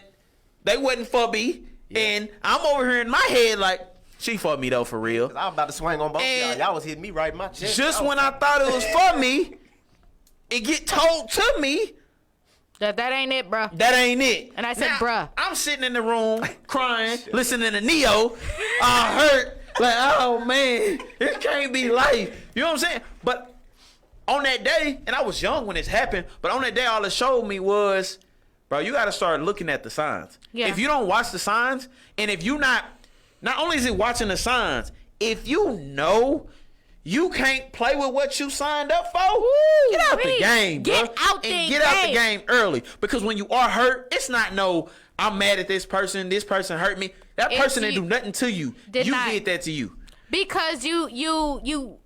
they wasn't for me, and I'm over here in my head like, she for me though, for real. I was about to swing on both And y'all. Y'all was hitting me right in my chest. Just when I thought it was for me, it get told to me That ain't it, bro. that ain't it. And I said, Now, bruh. I'm sitting in the room crying, listening to Neo. I hurt. Like, oh man, it can't be life. You know what I'm saying? But on that day, and I was young when this happened, but on that day, all it showed me was, bro, you got to start looking at the signs. Yeah. If you don't watch the signs, and if you not only is it watching the signs, if you know you can't play with what you signed up for, get out the wait. game, bro. Get out and the get out the game. game early. Because when you are hurt, it's not no, I'm mad at this person hurt me. That It's person didn't you- do nothing to you. Did You not. did that to you. Because you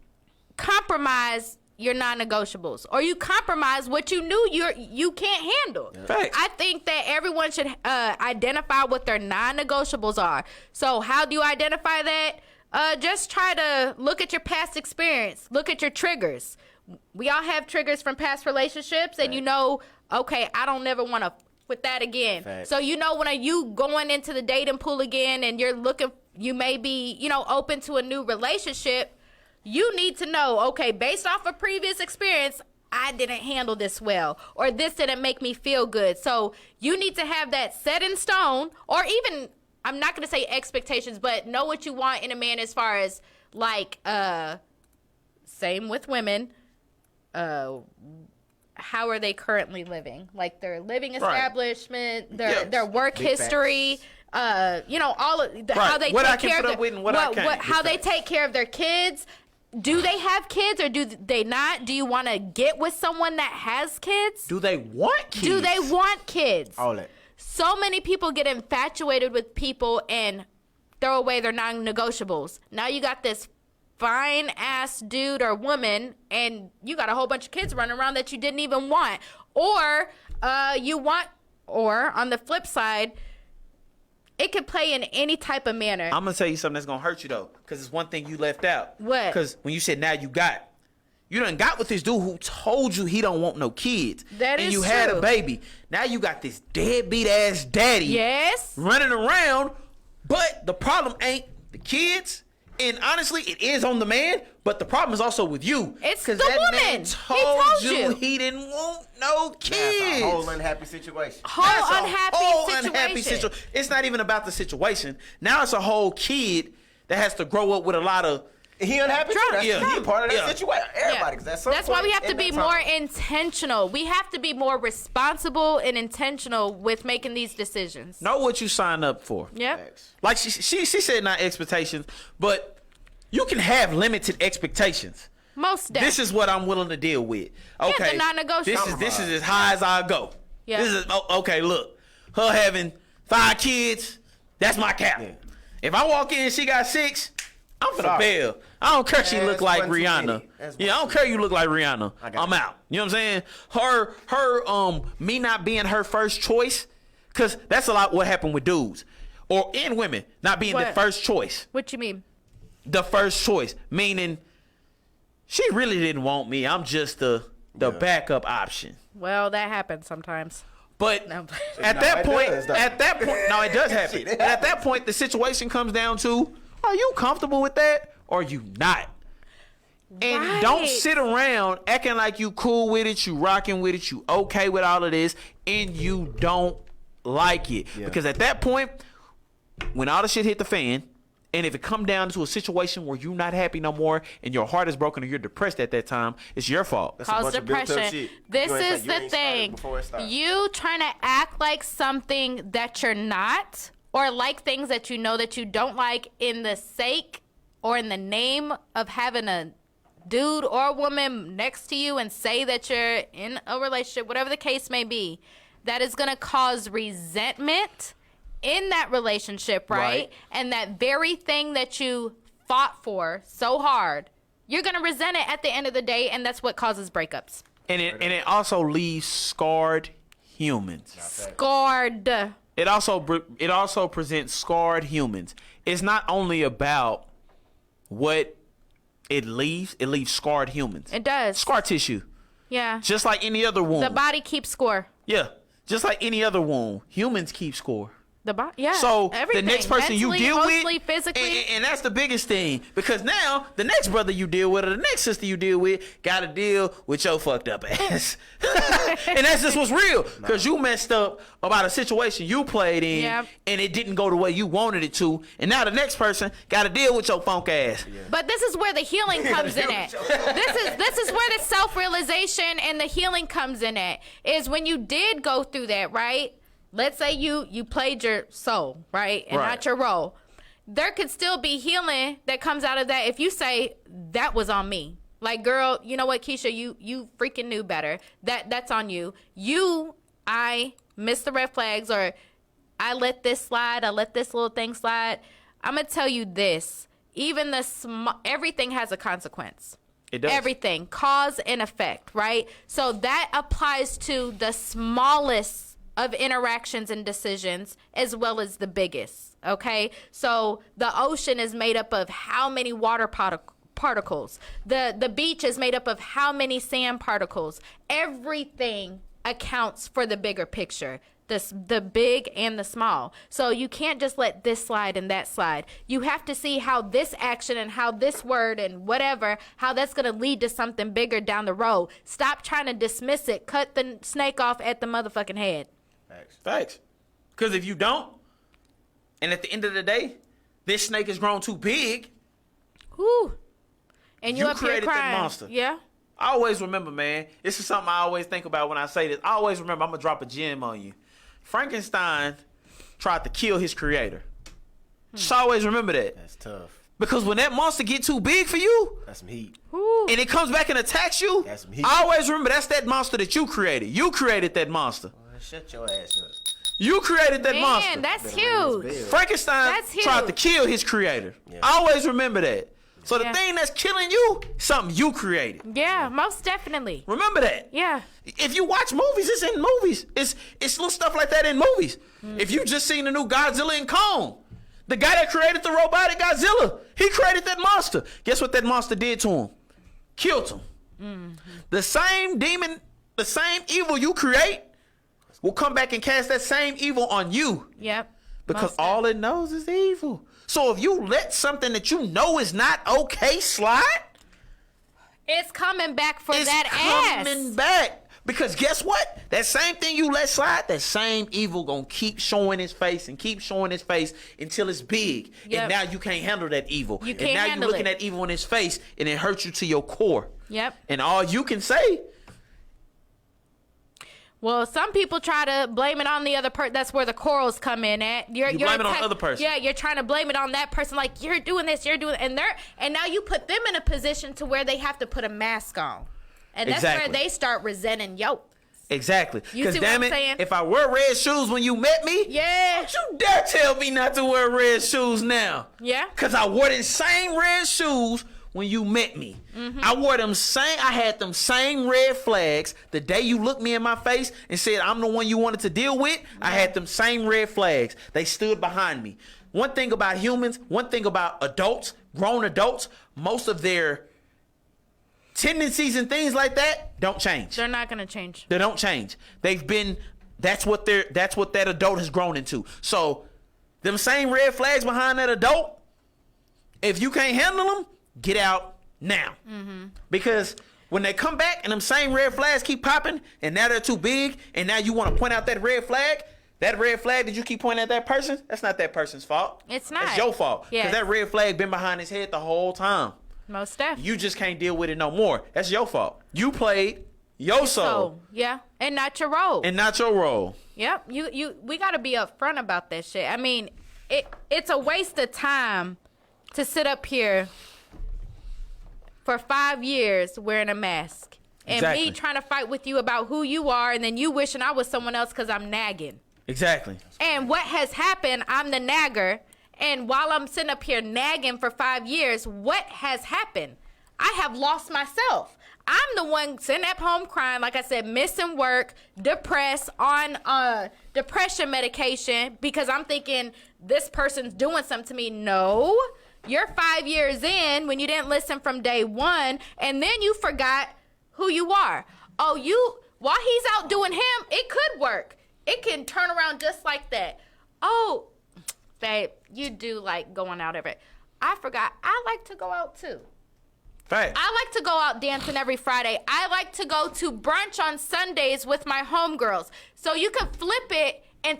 compromise your non-negotiables, or you compromise what you knew you can't handle. Facts. I think that everyone should identify what their non-negotiables are. So how do you identify that? Just try to look at your past experience. Look at your triggers. We all have triggers from past relationships, and you know, okay, I don't never want to with that again. Facts. So you know, when you going into the dating pool again, and you're looking, you may be, you know, open to a new relationship. You need to know, okay, based off of previous experience, I didn't handle this well, or this didn't make me feel good. So you need to have that set in stone, or even, I'm not going to say expectations, but know what you want in a man as far as, like, same with women, how are they currently living, like their living Right. establishment, their Yeah. their work Big history, all of how Right. they What take I can care put of up with and what I can't. how they take care of their kids. Do they have kids or do they not? Do you want to get with someone that has kids? Do they want kids? Do they want kids? All that. So many people get infatuated with people and throw away their non-negotiables. Now you got this fine ass dude or woman and you got a whole bunch of kids running around that you didn't even want. Or or on the flip side, it could play in any type of manner. I'm gonna tell you something that's gonna hurt you though, because it's one thing you left out. What? Because when you said now you done got with this dude who told you he don't want no kids. That and is you had a true. baby. Now you got this deadbeat ass daddy. Yes. Running around, but the problem ain't the kids. And honestly, it is on the man, but the problem is also with you. It's 'Cause the that woman. man He told told you you. he didn't want no That's kids. a whole unhappy situation. Whole That's a unhappy whole situation. unhappy situation. It's not even about the situation. Now it's a whole kid that has to grow up with a lot of. He unhappy too. That's Yeah. he part of that Yeah. situation. Everybody, 'cause that's Why we have to be more intentional. We have to be more responsible and intentional with making these decisions. Know what you signed up for. Yep. Like she said, not expectations, but you can have limited expectations. Most definitely. This is what I'm willing to deal with. Okay, the non-negotiable. This is as high as I go. Yeah. This is okay. Look, her having 5 kids, that's my cap. Yeah. If I walk in and she got 6, I'm finna Sorry. bail. I don't care if she Yeah, look that's like one too Rihanna. many. That's Yeah, I one don't care you look like Rihanna. I got I'm you. out. You know what I'm saying? Her me not being her first choice, cause that's a lot what happened with dudes. Or in women, not being the What? first choice. What you mean? The first choice. Meaning she really didn't want me. I'm just the backup option. Well, that happens sometimes. But No. at No, that it point, does, though. no, it does happen. Shit, it At that point, the situation comes down to: are you comfortable with that, or are you not? And Right. don't sit around acting like you cool with it, you rocking with it, you okay with all of this, and you don't like it. Yeah. Because at that point, when all the shit hit the fan, and if it come down to a situation where you're not happy no more, and your heart is broken, or you're depressed at that time, it's your fault. That's a Cause bunch of built-up depression. shit. This You ain't is you the ain't started thing. before it started. You trying to act like something that you're not, or like things that you know that you don't like in the sake or in the name of having a dude or a woman next to you and say that you're in a relationship, whatever the case may be, that is going to cause resentment in that relationship, right? Right. And that very thing that you fought for so hard, you're going to resent it at the end of the day, and that's what causes breakups. And it also leaves scarred humans. Scarred. It also presents scarred humans. It's not only about what it leaves scarred humans. It does. Scar tissue. Yeah. Just like any other wound. The body keeps score. Yeah. Just like any other wound. Humans keep score. The body, yeah. So everything. the next person Mentally, you deal emotionally, with, physically. and that's the biggest thing, because now the next brother you deal with or the next sister you deal with got to deal with your fucked up ass, and that's just what's real, because you messed up about a situation you played in, Yep. and it didn't go the way you wanted it to, and now the next person got to deal with your funk ass. But this is where the healing comes in at. This is where the self-realization and the healing comes in at. Is when you did go through that, right? Let's say you played your soul, right? And Right. not your role. There could still be healing that comes out of that if you say that was on me. Like, girl, you know what, Keisha, you freaking knew better. That's on you. I missed the red flags, or I let this slide, I let this little thing slide. I'm going to tell you this. Even everything has a consequence. It does. Everything. Cause and effect, right? So that applies to the smallest of interactions and decisions as well as the biggest, okay? So the ocean is made up of how many water particles? The beach is made up of how many sand particles? Everything accounts for the bigger picture. The big and the small. So you can't just let this slide and that slide. You have to see how this action and how this word and whatever, how that's going to lead to something bigger down the road. Stop trying to dismiss it. Cut the snake off at the motherfucking head. Facts. Because if you don't, and at the end of the day, this snake has grown too big, Whew. And you You up here created that crying. monster. Yeah. I always remember, man. This is something I always think about when I say this. I always remember. I'm gonna drop a gem on you. Frankenstein tried to kill his creator. Just always remember that. That's tough. Because when that monster get too big for you, That's some heat. and it comes back and attacks you, That's some heat. I always remember that's that monster that you created. You created that monster. Shut your ass up. You created that Man, monster. that's huge. Frankenstein That's huge. tried to kill his creator. Yeah. I always remember that. So the Yeah. thing that's killing you, something you created. Yeah, most definitely. Remember that. Yeah. If you watch movies, it's in movies. It's little stuff like that in movies. If you just seen the new Godzilla and Kong, the guy that created the robotic Godzilla, he created that monster. Guess what that monster did to him? Killed him. The same demon, the same evil you create will come back and cast that same evil on you. Yep. Because Most all it knows is evil. So if you let something that you know is not okay slide, It's coming back for it's that coming ass. back. Because guess what? That same thing you let slide, that same evil gonna keep showing his face and keep showing his face until it's big. Yep. And now you can't handle that evil. You and can't now you're handle looking it. at evil in his face and it hurts you to your core. Yep. And all you can say, Well, some people try to blame it on the other person. That's where the corals come in at. You're blame it on the other person. Yeah, you're trying to blame it on that person. Like, you're doing this, you're doing, and now you put them in a position to where they have to put a mask on, and that's Exactly. where they start resenting yo. exactly. You Because see what damn I'm it, saying? if I wear red shoes when you met me, Yeah. don't you dare tell me not to wear red shoes now. Yeah. Because I wore the same red shoes when you met me. I wore I had them same red flags the day you looked me in my face and said I'm the one you wanted to deal with. I had them same red flags. They stood behind me. One thing about humans, one thing about adults, grown adults, most of their tendencies and things like that don't change. They're not gonna change. They don't change. That's what that adult has grown into. So them same red flags behind that adult, if you can't handle them, get out now. Because when they come back and them same red flags keep popping and now they're too big and now you want to point out that red flag that you keep pointing at that person, that's not that person's fault. It's not. It's your fault. Yes. Because that red flag been behind his head the whole time. Most definitely. You just can't deal with it no more. That's your fault. You played your soul Yeah, and not your role. and not your role. Yep, we got to be upfront about that shit. I mean, it's a waste of time to sit up here for 5 years wearing a mask. And Exactly. me trying to fight with you about who you are, and then you wishing I was someone else because I'm nagging. Exactly. And what has happened, I'm the nagger. And while I'm sitting up here nagging for 5 years, what has happened? I have lost myself. I'm the one sitting at home crying, like I said, missing work, depressed, on depression medication because I'm thinking this person's doing something to me. No, you're 5 years in when you didn't listen from day one, and then you forgot who you are. Oh, while he's out doing him, it could work. It can turn around just like that. Oh, babe, you do like going out every. I forgot. I like to go out too. Fact. I like to go out dancing every Friday. I like to go to brunch on Sundays with my homegirls. So you can flip it and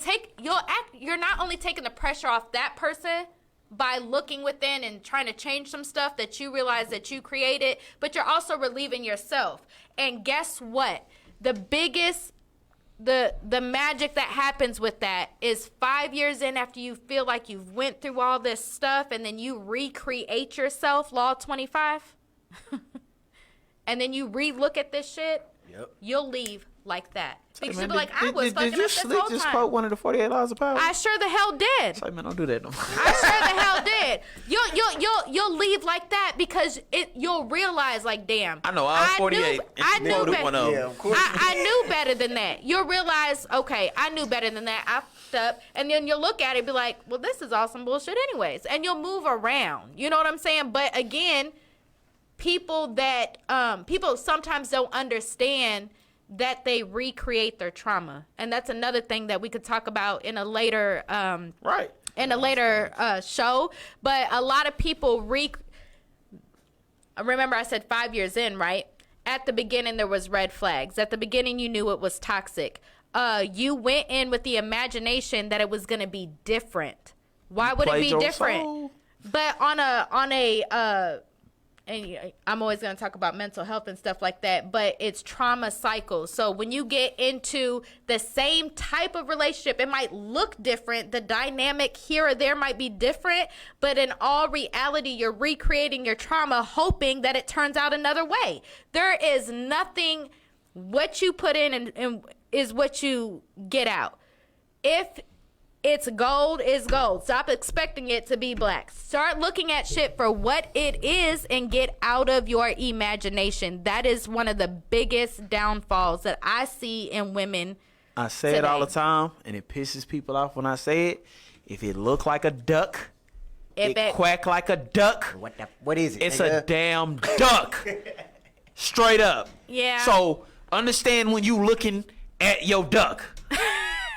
you're not only taking the pressure off that person by looking within and trying to change some stuff that you realize that you created, but you're also relieving yourself. And guess what? The biggest the magic that happens with that is 5 years in after you feel like you've went through all this stuff and then you recreate yourself, Law 25. And then you re-look at this shit, Yep. you'll leave like that. Because Man, you'll be like, I was fucking up this whole just time. quote one of the 48 laws of power? I sure the hell did. It's like, man, don't do that no more. I sure the hell did. You'll leave like that because you'll realize like, damn. I know all 48. I knew Quoted better. one of them. Yeah, of course. I knew better than that. You'll realize, okay, I knew better than that. I fucked up. And then you'll look at it and be like, well, this is awesome bullshit anyways. And you'll move around. You know what I'm saying? But again, people sometimes don't understand that they recreate their trauma. And that's another thing that we could talk about in a later Right. show. But a lot of people remember I said 5 years in, right? At the beginning there was red flags. At the beginning you knew it was toxic. You went in with the imagination that it was going to be different. Why would it played be your different? soul. But on a and I'm always going to talk about mental health and stuff like that, but it's trauma cycles. So when you get into the same type of relationship, it might look different. The dynamic here or there might be different, but in all reality, you're recreating your trauma, hoping that it turns out another way. There is nothing, what you put in and is what you get out. If it's gold, is gold. Stop expecting it to be black. Start looking at shit for what it is and get out of your imagination. That is one of the biggest downfalls that I see in women. I say it all the time, and it pisses people off when I say it. If it look like a duck, it quack like a duck. What is it? It's a damn duck. Straight up. Yeah. So understand when you looking at your duck.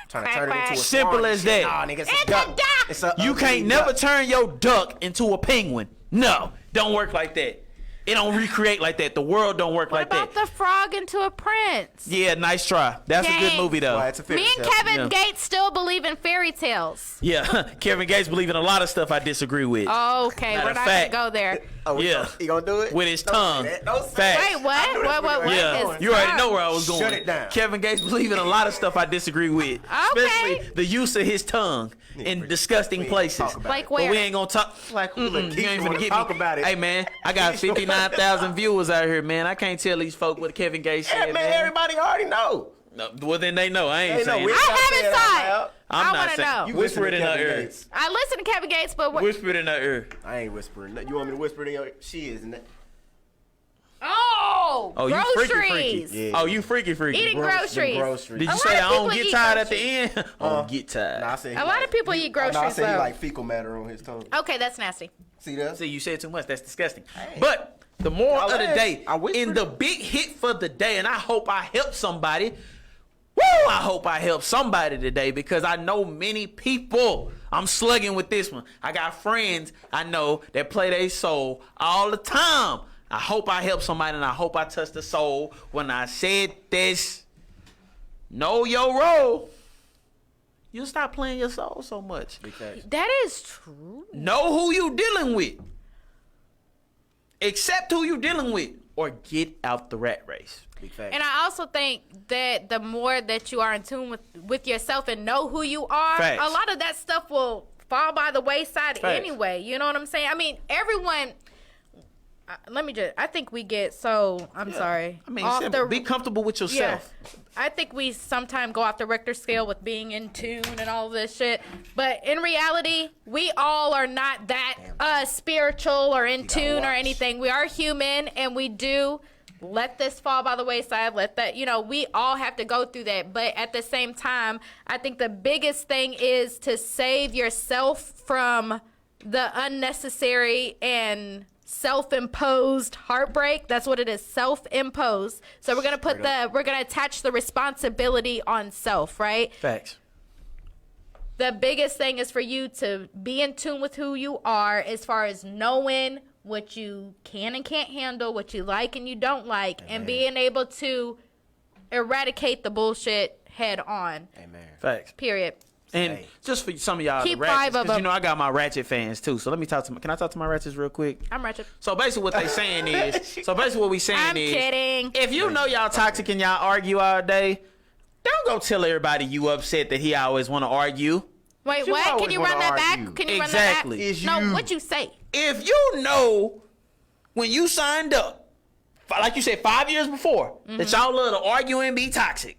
Trying to turn it into a simple swan as and shit. that. Nah, nigga, it's a duck. It's a You ugly can't never duck. turn your duck into a penguin. No, don't work like that. It don't recreate like that. The world don't work like What about that. the frog into a prince? Yeah, nice try. That's a good Dang. movie though. Well, it's a fairy Me and tale. Kevin Yeah. Gates still believe in fairy tales. Yeah, Kevin Gates believe in a lot of stuff I disagree with. Okay, Matter we're of not fact. going to go there. Oh, Yeah. He gonna do it? With his Don't say tongue. that. Don't say Facts. that. Wait, what? I knew that's where What? Yeah, His you already tongue. know where I was going. Shut it down. Kevin Gates believe in a lot of stuff I disagree with, especially the use of his tongue in disgusting places. talk about Like it. But where? we ain't gonna talk. Like, who Mm-mm, the you ain't wanna finna get talk me. about it. Hey man, I got 59,000 viewers out here, man. I can't tell these folk what Kevin Gates Yeah, said, man, everybody already know. No, well then they know. I ain't They know. saying. We it. ain't I gotta say haven't it out saw it. loud. I'm I not wanna saying. know. You You whisper it in her Kevin ear. Gates. I listen to Kevin Gates, but what? Whisper it in her ear. I ain't whispering. You want me to whisper it in your ear? She is. Oh, Oh, you freaky, freaky. groceries. Yeah. Oh, you freaky, freaky. Eating Them groceries. groceries. Did A you lot say of I don't people get eat tired at the groceries. end? I don't get tired. Nah, I said A lot of people eat groceries, I said he though. like fecal matter on his tongue. Okay, that's nasty. See that? See, you said too much. That's disgusting. But the moral Y'all of the asked. day, I whispered. in the big hit for the day, and I hope I help somebody. Woo! I hope I help somebody today because I know many people. I'm slugging with this one. I got friends I know that play their soul all the time. I hope I help somebody and I hope I touch the soul when I said this. Know your role. You'll stop playing your soul so much. Big facts. That is true. Know who you dealing with. Accept who you dealing with. Or get out the rat race. Big facts. And I also think that the more that you are in tune with yourself and know who you are, Facts. a lot of that stuff will fall by the wayside Facts. anyway. You know what I'm saying? I mean, everyone. I think we get so. I'm sorry. I mean, off simple. the- Be comfortable with yourself. Yeah. I think we sometimes go off the Richter scale with being in tune and all this shit. But in reality, we all are not that spiritual or in tune or watch. anything. We are human and we do let this fall by the wayside. Let that, we all have to go through that. But at the same time, I think the biggest thing is to save yourself from the unnecessary and self-imposed heartbreak. That's what it is, self-imposed. So we're gonna attach the responsibility on self, right? Facts. The biggest thing is for you to be in tune with who you are as far as knowing what you can and can't handle, what you like and you don't like, and being able to eradicate the bullshit head on. Amen. Facts. Period. And Hey. just for some of y'all, Keep the ratchets, 5 of 'cause them. I got my ratchet fans too. So let me talk to. Can I talk to my ratchets real quick? I'm wretched. So basically, what they saying is. So basically, what we saying I'm is. kidding. If you know y'all toxic and y'all argue all day, don't go tell everybody you upset that he always want to argue. Wait, You what? Can always you wanna run that argue. back? Can you Exactly. run that Is back? No, you. what you say? If you know when you signed up, like you said 5 years before, that y'all love to argue and be toxic.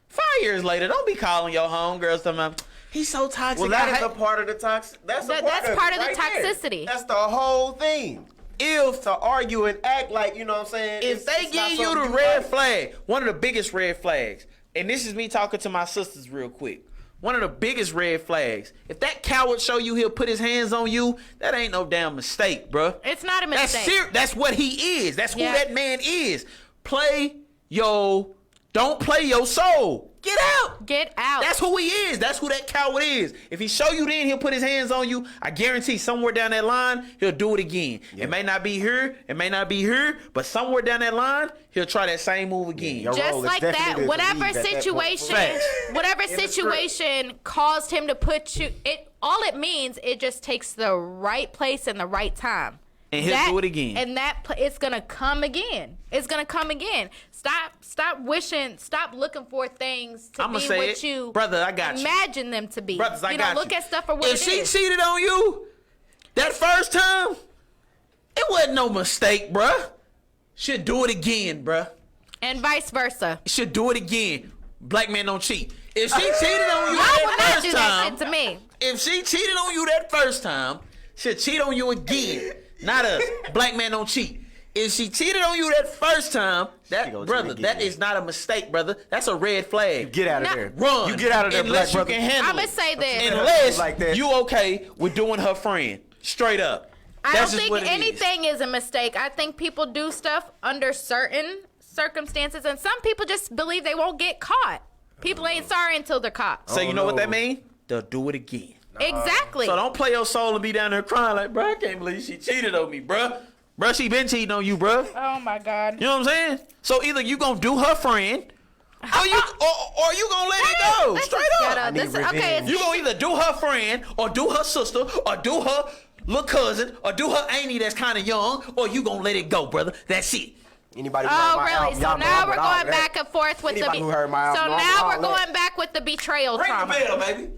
5 years later, don't be calling your homegirls talking about, he's so toxic. Well, that I is a hate-" part of the toxic. That's That's part of the toxicity. That's the whole thing. If To argue and act like, you know what I'm saying? If they it's not give you the something red like. flag, one of the biggest red flags, and this is me talking to my sisters real quick. One of the biggest red flags. If that coward show you he'll put his hands on you, that ain't no damn mistake, bruh. It's not a That's mistake. That's what he is. That's Yeah. who that man is. Don't play your soul. Get out. Get out. That's who he is. That's who that coward is. If he show you then, he'll put his hands on you. I guarantee somewhere down that line, he'll do it again. Yeah. It may not be here. It may not be here. But somewhere down that line, he'll try that same move again. Your just role is like that, definitely to whatever lead at that point. situation, Facts. whatever In the script. situation caused him to put you, all it means, it just takes the right place and the right time. And he'll do it again. And it's gonna come again. It's gonna come again. Stop wishing. Stop looking for things to be what you, brother. I got you. Imagine them to be. Brothers, I got you. Look at stuff for what it is. If she cheated on you that first time, it wasn't no mistake, bruh. She'll do it again, bruh. And vice versa. She'll do it again. Black man don't cheat. If she cheated on you that first time, to me. If she cheated on you that first time, she'll cheat on you again. Not us. Black man don't cheat. If she cheated on you that first time, brother, that is not a mistake, brother. That's a red flag. You get out of there. Run. You get out of there, unless black you brother. can handle I'm gonna it. say this. Unless like that. you okay with doing her friend. Straight up. I That's don't just what think it anything is a mistake. I think people do stuff under certain circumstances, and some people just believe they won't get caught. People ain't sorry until they're caught. So you know what that means? They'll do it again. Exactly. So don't play your soul and be down there crying like, bro, I can't believe she cheated on me, bro. Bro, she been cheating on you, bro. Oh my God. You know what I'm saying? So either you gonna do her friend, or you gonna let it go. Straight up. You gonna either do her friend, or do her sister, or do her little cousin, or do her auntie that's kind of young, or you gonna let it go, brother. That's it. Anybody Oh, really? So now we're going back and forth with Anybody who heard my So album, now all we're that. going back with the betrayal Ring trauma. the bell, baby.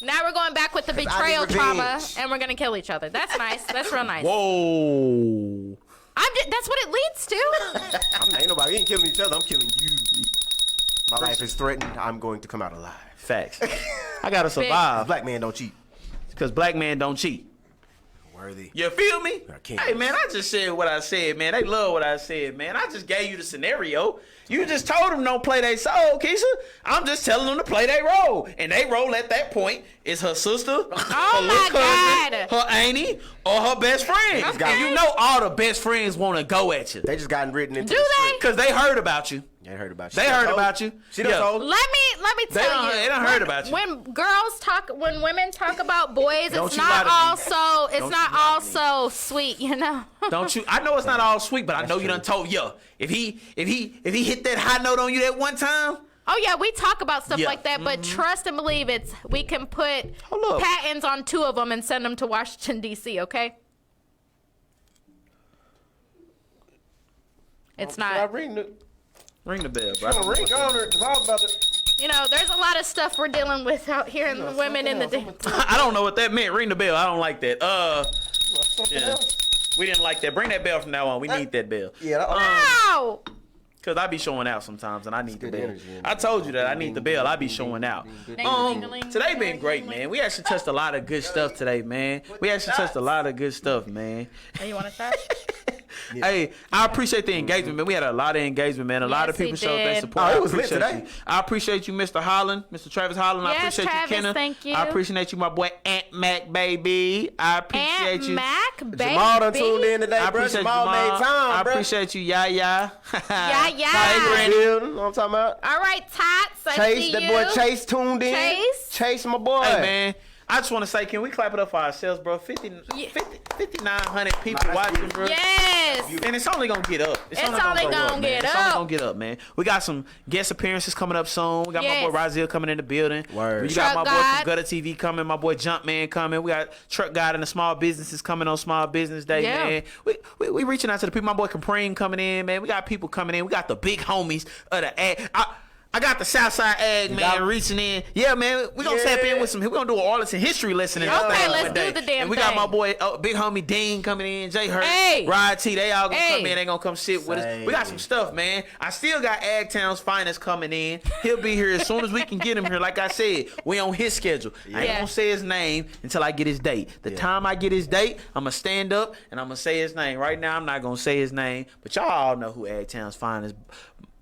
Now we're going back with the betrayal trauma, and we're gonna kill each other. That's nice. That's real nice. Whoa. That's what it leads to. Ain't nobody. We ain't killing each other. I'm killing you. My life is threatened. I'm going to come out alive. Facts. I gotta survive. Black man don't cheat. Because black men don't cheat. Worthy. You feel me? Kings. Hey, man, I just said what I said, man. They love what I said, man. I just gave you the scenario. You just told them don't play their soul, Keisha. I'm just telling them to play their role. And they role at that point is her sister, her little cousin, her auntie, or her best friend. Okay. And you know all the best friends want to go at you. They just gotten written into Do the they? street. Because they heard about you. They heard about you. They heard about you. She done told. Let me tell you. They done heard about you. When women talk about boys, Don't it's you not lie to me. it's not all so sweet, you know. Don't you? I know it's not all sweet, but I know you done told if he hit that high note on you that one time. Oh yeah, we talk about stuff Yeah. like that, but trust and believe we can put Hold up. patents on 2 of them and send them to Washington D.C. Okay? It's not. Ring the bell, bro. ring on her, 'cause I was about to. You know, there's a lot of stuff we're dealing with out here, and the women in the. I don't know what that meant. Ring the bell. I don't like that. Yeah. We didn't like that. Bring that bell from now on. We need that bell. Yeah. Wow. Cause I be showing out sometimes, and I need the good bell. energy. I told you that I need the bell. I be showing out. Today been great, man. We actually touched a lot of good stuff today, man. We actually touched a lot of good stuff, man. Hey, you want to start? Hey, I appreciate the engagement, man. We had a lot of engagement, man. A lot of Yes, we people showed their did. support. Oh, I it was lit appreciate today. you. I appreciate you, Mr. Holland, Mr. Travis Holland. I Yes, appreciate Travis, you, Kenna. thank you. I appreciate you, my boy Aunt Mac, baby. I appreciate Aunt you. Mac, baby. Jamal done tuned in today, I bro. appreciate Jamal you, made Jamal. time, I bro. appreciate you, yeah. Yeah. Hey, Granny. Building, you know what I'm talking about? All right, Tots. I Chase, see that you. boy Chase tuned in. Chase? My boy. Hey, man. I just want to say, can we clap it up for ourselves, bro? 5,900 people watching, bro. Yes. And it's only gonna get up. It's only gonna go up, man. get It's up. only gonna get up, man. We got some guest appearances coming up soon. We got my boy Raziel coming in the building. Word. We got Truck my boy God. from Gutter TV coming. My boy Jumpman coming. We got Truck God and the small businesses coming on Small Business Day, Yeah. man. We reaching out to the people. My boy Caprine coming in, man. We got people coming in. We got the big homies of the ag. I got the Southside Ag, man, reaching in. Yeah, man, we're going to tap in with some. We're going to do an Arlington history lesson. Okay, let's do the damn And we got thing. my boy, big homie Dean coming in, Jay Hurt, Hey. Rod T. They all going to come Hey. in. They going to come sit with us. We got some stuff, man. I still got Ag Town's finest coming in. He'll be here as soon as we can get him here. Like I said, we on his schedule. I ain't Yeah. going to say his name until I get his date. The time I get his date, I'm going to stand up and I'm going to say his name. Right now, I'm not going to say his name, but y'all all know who Ag Town's finest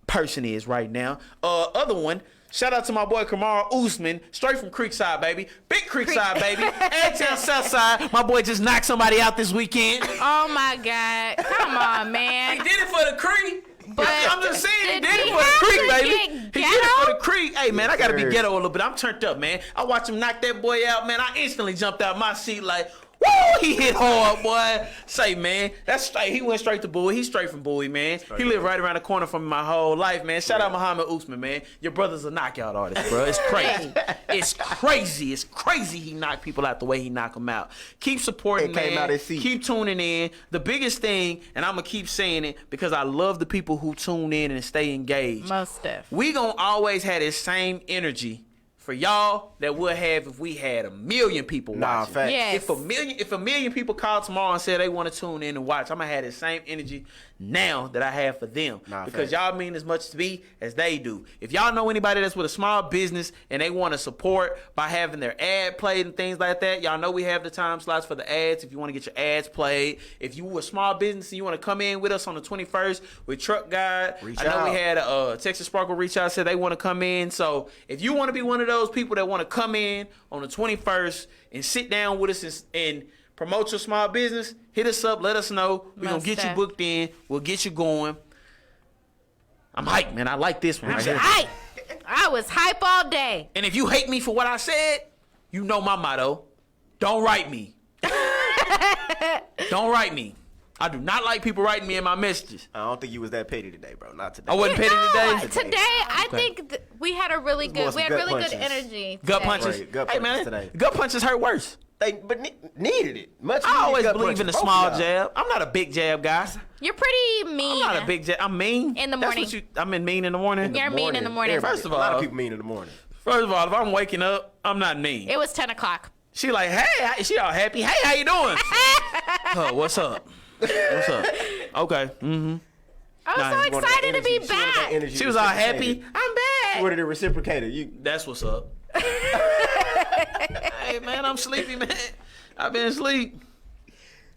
person is right now. Other one, shout out to my boy Kamara Usman, straight from Creekside, baby. Big Creekside, baby. Ag-Town Southside. My boy just knocked somebody out this weekend. Oh my God! Come on, He man. did it for the Creek. But I'm just saying, he did did it he for the have Creek, to baby. get He did it ghetto? for the Creek. Hey, man, I got to be Sure. ghetto a little bit. I'm turned up, man. I watched him knock that boy out, man. I instantly jumped out my seat like, Woo! He hit hard, boy. Say, man, that's straight. He went straight to Bowie. He's straight from Bowie, man. He lived right around the corner from me my whole life, man. Shout out Muhammad Usman, man. Your brother's a knockout artist, bro. It's crazy. It's crazy. It's crazy he knocked people out the way he knocked them out. Keep supporting, man. Keep tuning in. The biggest thing, and I'm going to keep saying it because I love the people who tune in and stay engaged. Most def. We going to always have this same energy for y'all that we'll have if we had 1 million people watching. Facts. Yes. If a million people call tomorrow and say they want to tune in and watch, I'm gonna have the same energy now that I have for them. Because y'all mean as much to me as they do. If y'all know anybody that's with a small business and they want to support by having their ad played and things like that, y'all know we have the time slots for the ads if you want to get your ads played. If you a small business and you want to come in with us on the 21st with Truck Guide, I know we had Texas Sparkle reach out, said they want to come in. So if you want to be one of those people that want to come in on the 21st and sit down with us and promote your small business, hit us up, let us know. We're going to get you booked in. We'll get you going. I'm hyped, man. I like this one right here. I was hype all day. And if you hate me for what I said, you know my motto. Don't write me. Don't write me. I do not like people writing me in my messages. I don't think you was that petty today, bro. Not today. I wasn't petty today? Today, I think we had a really good, good energy. Gut today. punches. Right, gut Hey, punches man, today. gut punches hurt worse. But needed it. I always believe in the small jab. I'm not a big jab guy. You're pretty mean. I'm not a big jab. I'm mean. In the morning. I'm mean in the morning. You're mean in the morning. First of all, a lot of people mean in the morning. First of all, if I'm waking up, I'm not mean. It was 10 o'clock. She like, hey, she all happy. Hey, how you doing? Oh, what's up? What's up? Okay. Mm-hmm. I was so excited to be back. She was all happy. I'm back. She wanted to reciprocate it. That's what's up. Hey, man, I'm sleepy, man. I've been asleep.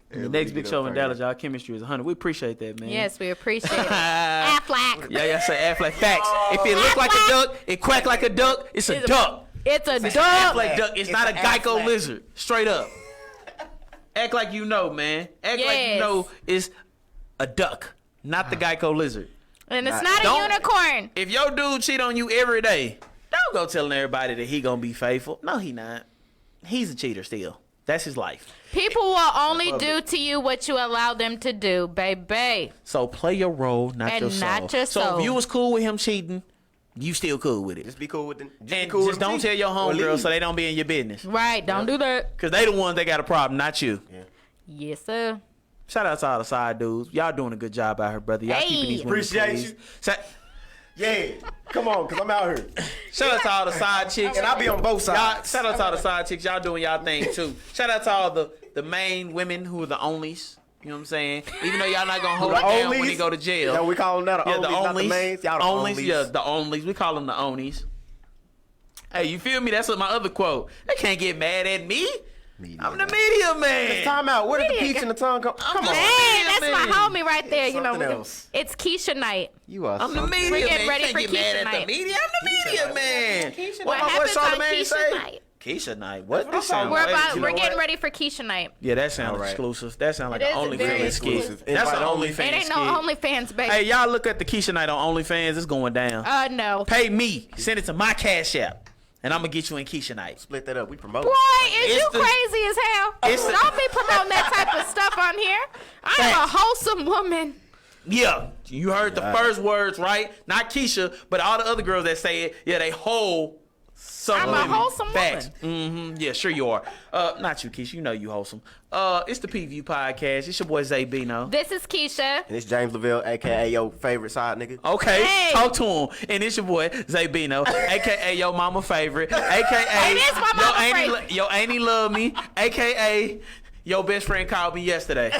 The next big show in Dallas, y'all, chemistry is 100. We appreciate that, man. Yes, we appreciate it. Affleck. Yeah, say Affleck. Facts. If it look like a duck, it quack like a duck, it's a duck. It's a duck. Affleck duck. It's not a Geico lizard. Straight up. Act like you know, man. Act like you know it's a duck, not the Geico lizard. And it's not a unicorn. If your dude cheat on you every day, don't go telling everybody that he gonna be faithful. No, he not. He's a cheater still. That's his life. People will only do to you what you allow them to do, baby. So play your role, not your soul. So if you was cool with him cheating, you still cool with it. Just be cool with them. Just don't tell your homegirls so they don't be in your business. Right, don't do that. Because they the ones that got a problem, not you. Yeah. Yes, sir. Shout out to all the side dudes. Y'all doing a good job out here, brother. Y'all keeping these women appreciate pleased. you. Yeah, come on, because I'm out here. Shout out to all the side chicks. And I'll be on both sides. Shout out to all the side chicks. Y'all doing y'all thing, too. Shout out to all the main women who are the onlys. You know what I'm saying? Even though y'all not going to hold it down when they go to jail. Yeah, we call them that. The onlys, not the mains. Y'all the onlys. Yeah, the onlys. We call them the onies. Hey, you feel me? That's what my other quote. They can't get mad at me. I'm the media man. Time out. Where did the peach and the tongue come? Come on. Man, that's my homie right there. You know, else. It's Keisha night. You are. I'm the media man. We're getting ready for Keisha get mad Keisha at the night. media. I'm the media man. What happens on Keisha night? Keisha night. What? That sound We're getting ready for Keisha night. Yeah, that sounds exclusive. That sounds like It an is very OnlyFans exclusive. skit. That's an Invite OnlyFans It ain't skit. no OnlyFans, baby. Hey, y'all look at the Keisha night on OnlyFans. It's going down. No. Pay me. Send it to my Cash App. And I'm going to get you in Keisha night. Split that up. We promote. Boy, is you crazy as hell. Don't be promoting that type of stuff on here. I'm a wholesome woman. Yeah. You heard the first words, right? Not Keisha, but all the other girls that say it, yeah, they whole. I'm a wholesome facts. woman. Mm-hmm. Yeah, sure you are. Not you, Keisha. You know you wholesome. It's the PView Podcast. It's your boy Zay Bino. This is Keisha. And it's James Lavelle, a.k.a. your favorite side nigga. Okay, Hey. talk to him. And it's your boy Zay Bino, a.k.a. your mama favorite, a.k.a. It is my mama favorite. Your auntie love me, a.k.a. your best friend called me yesterday.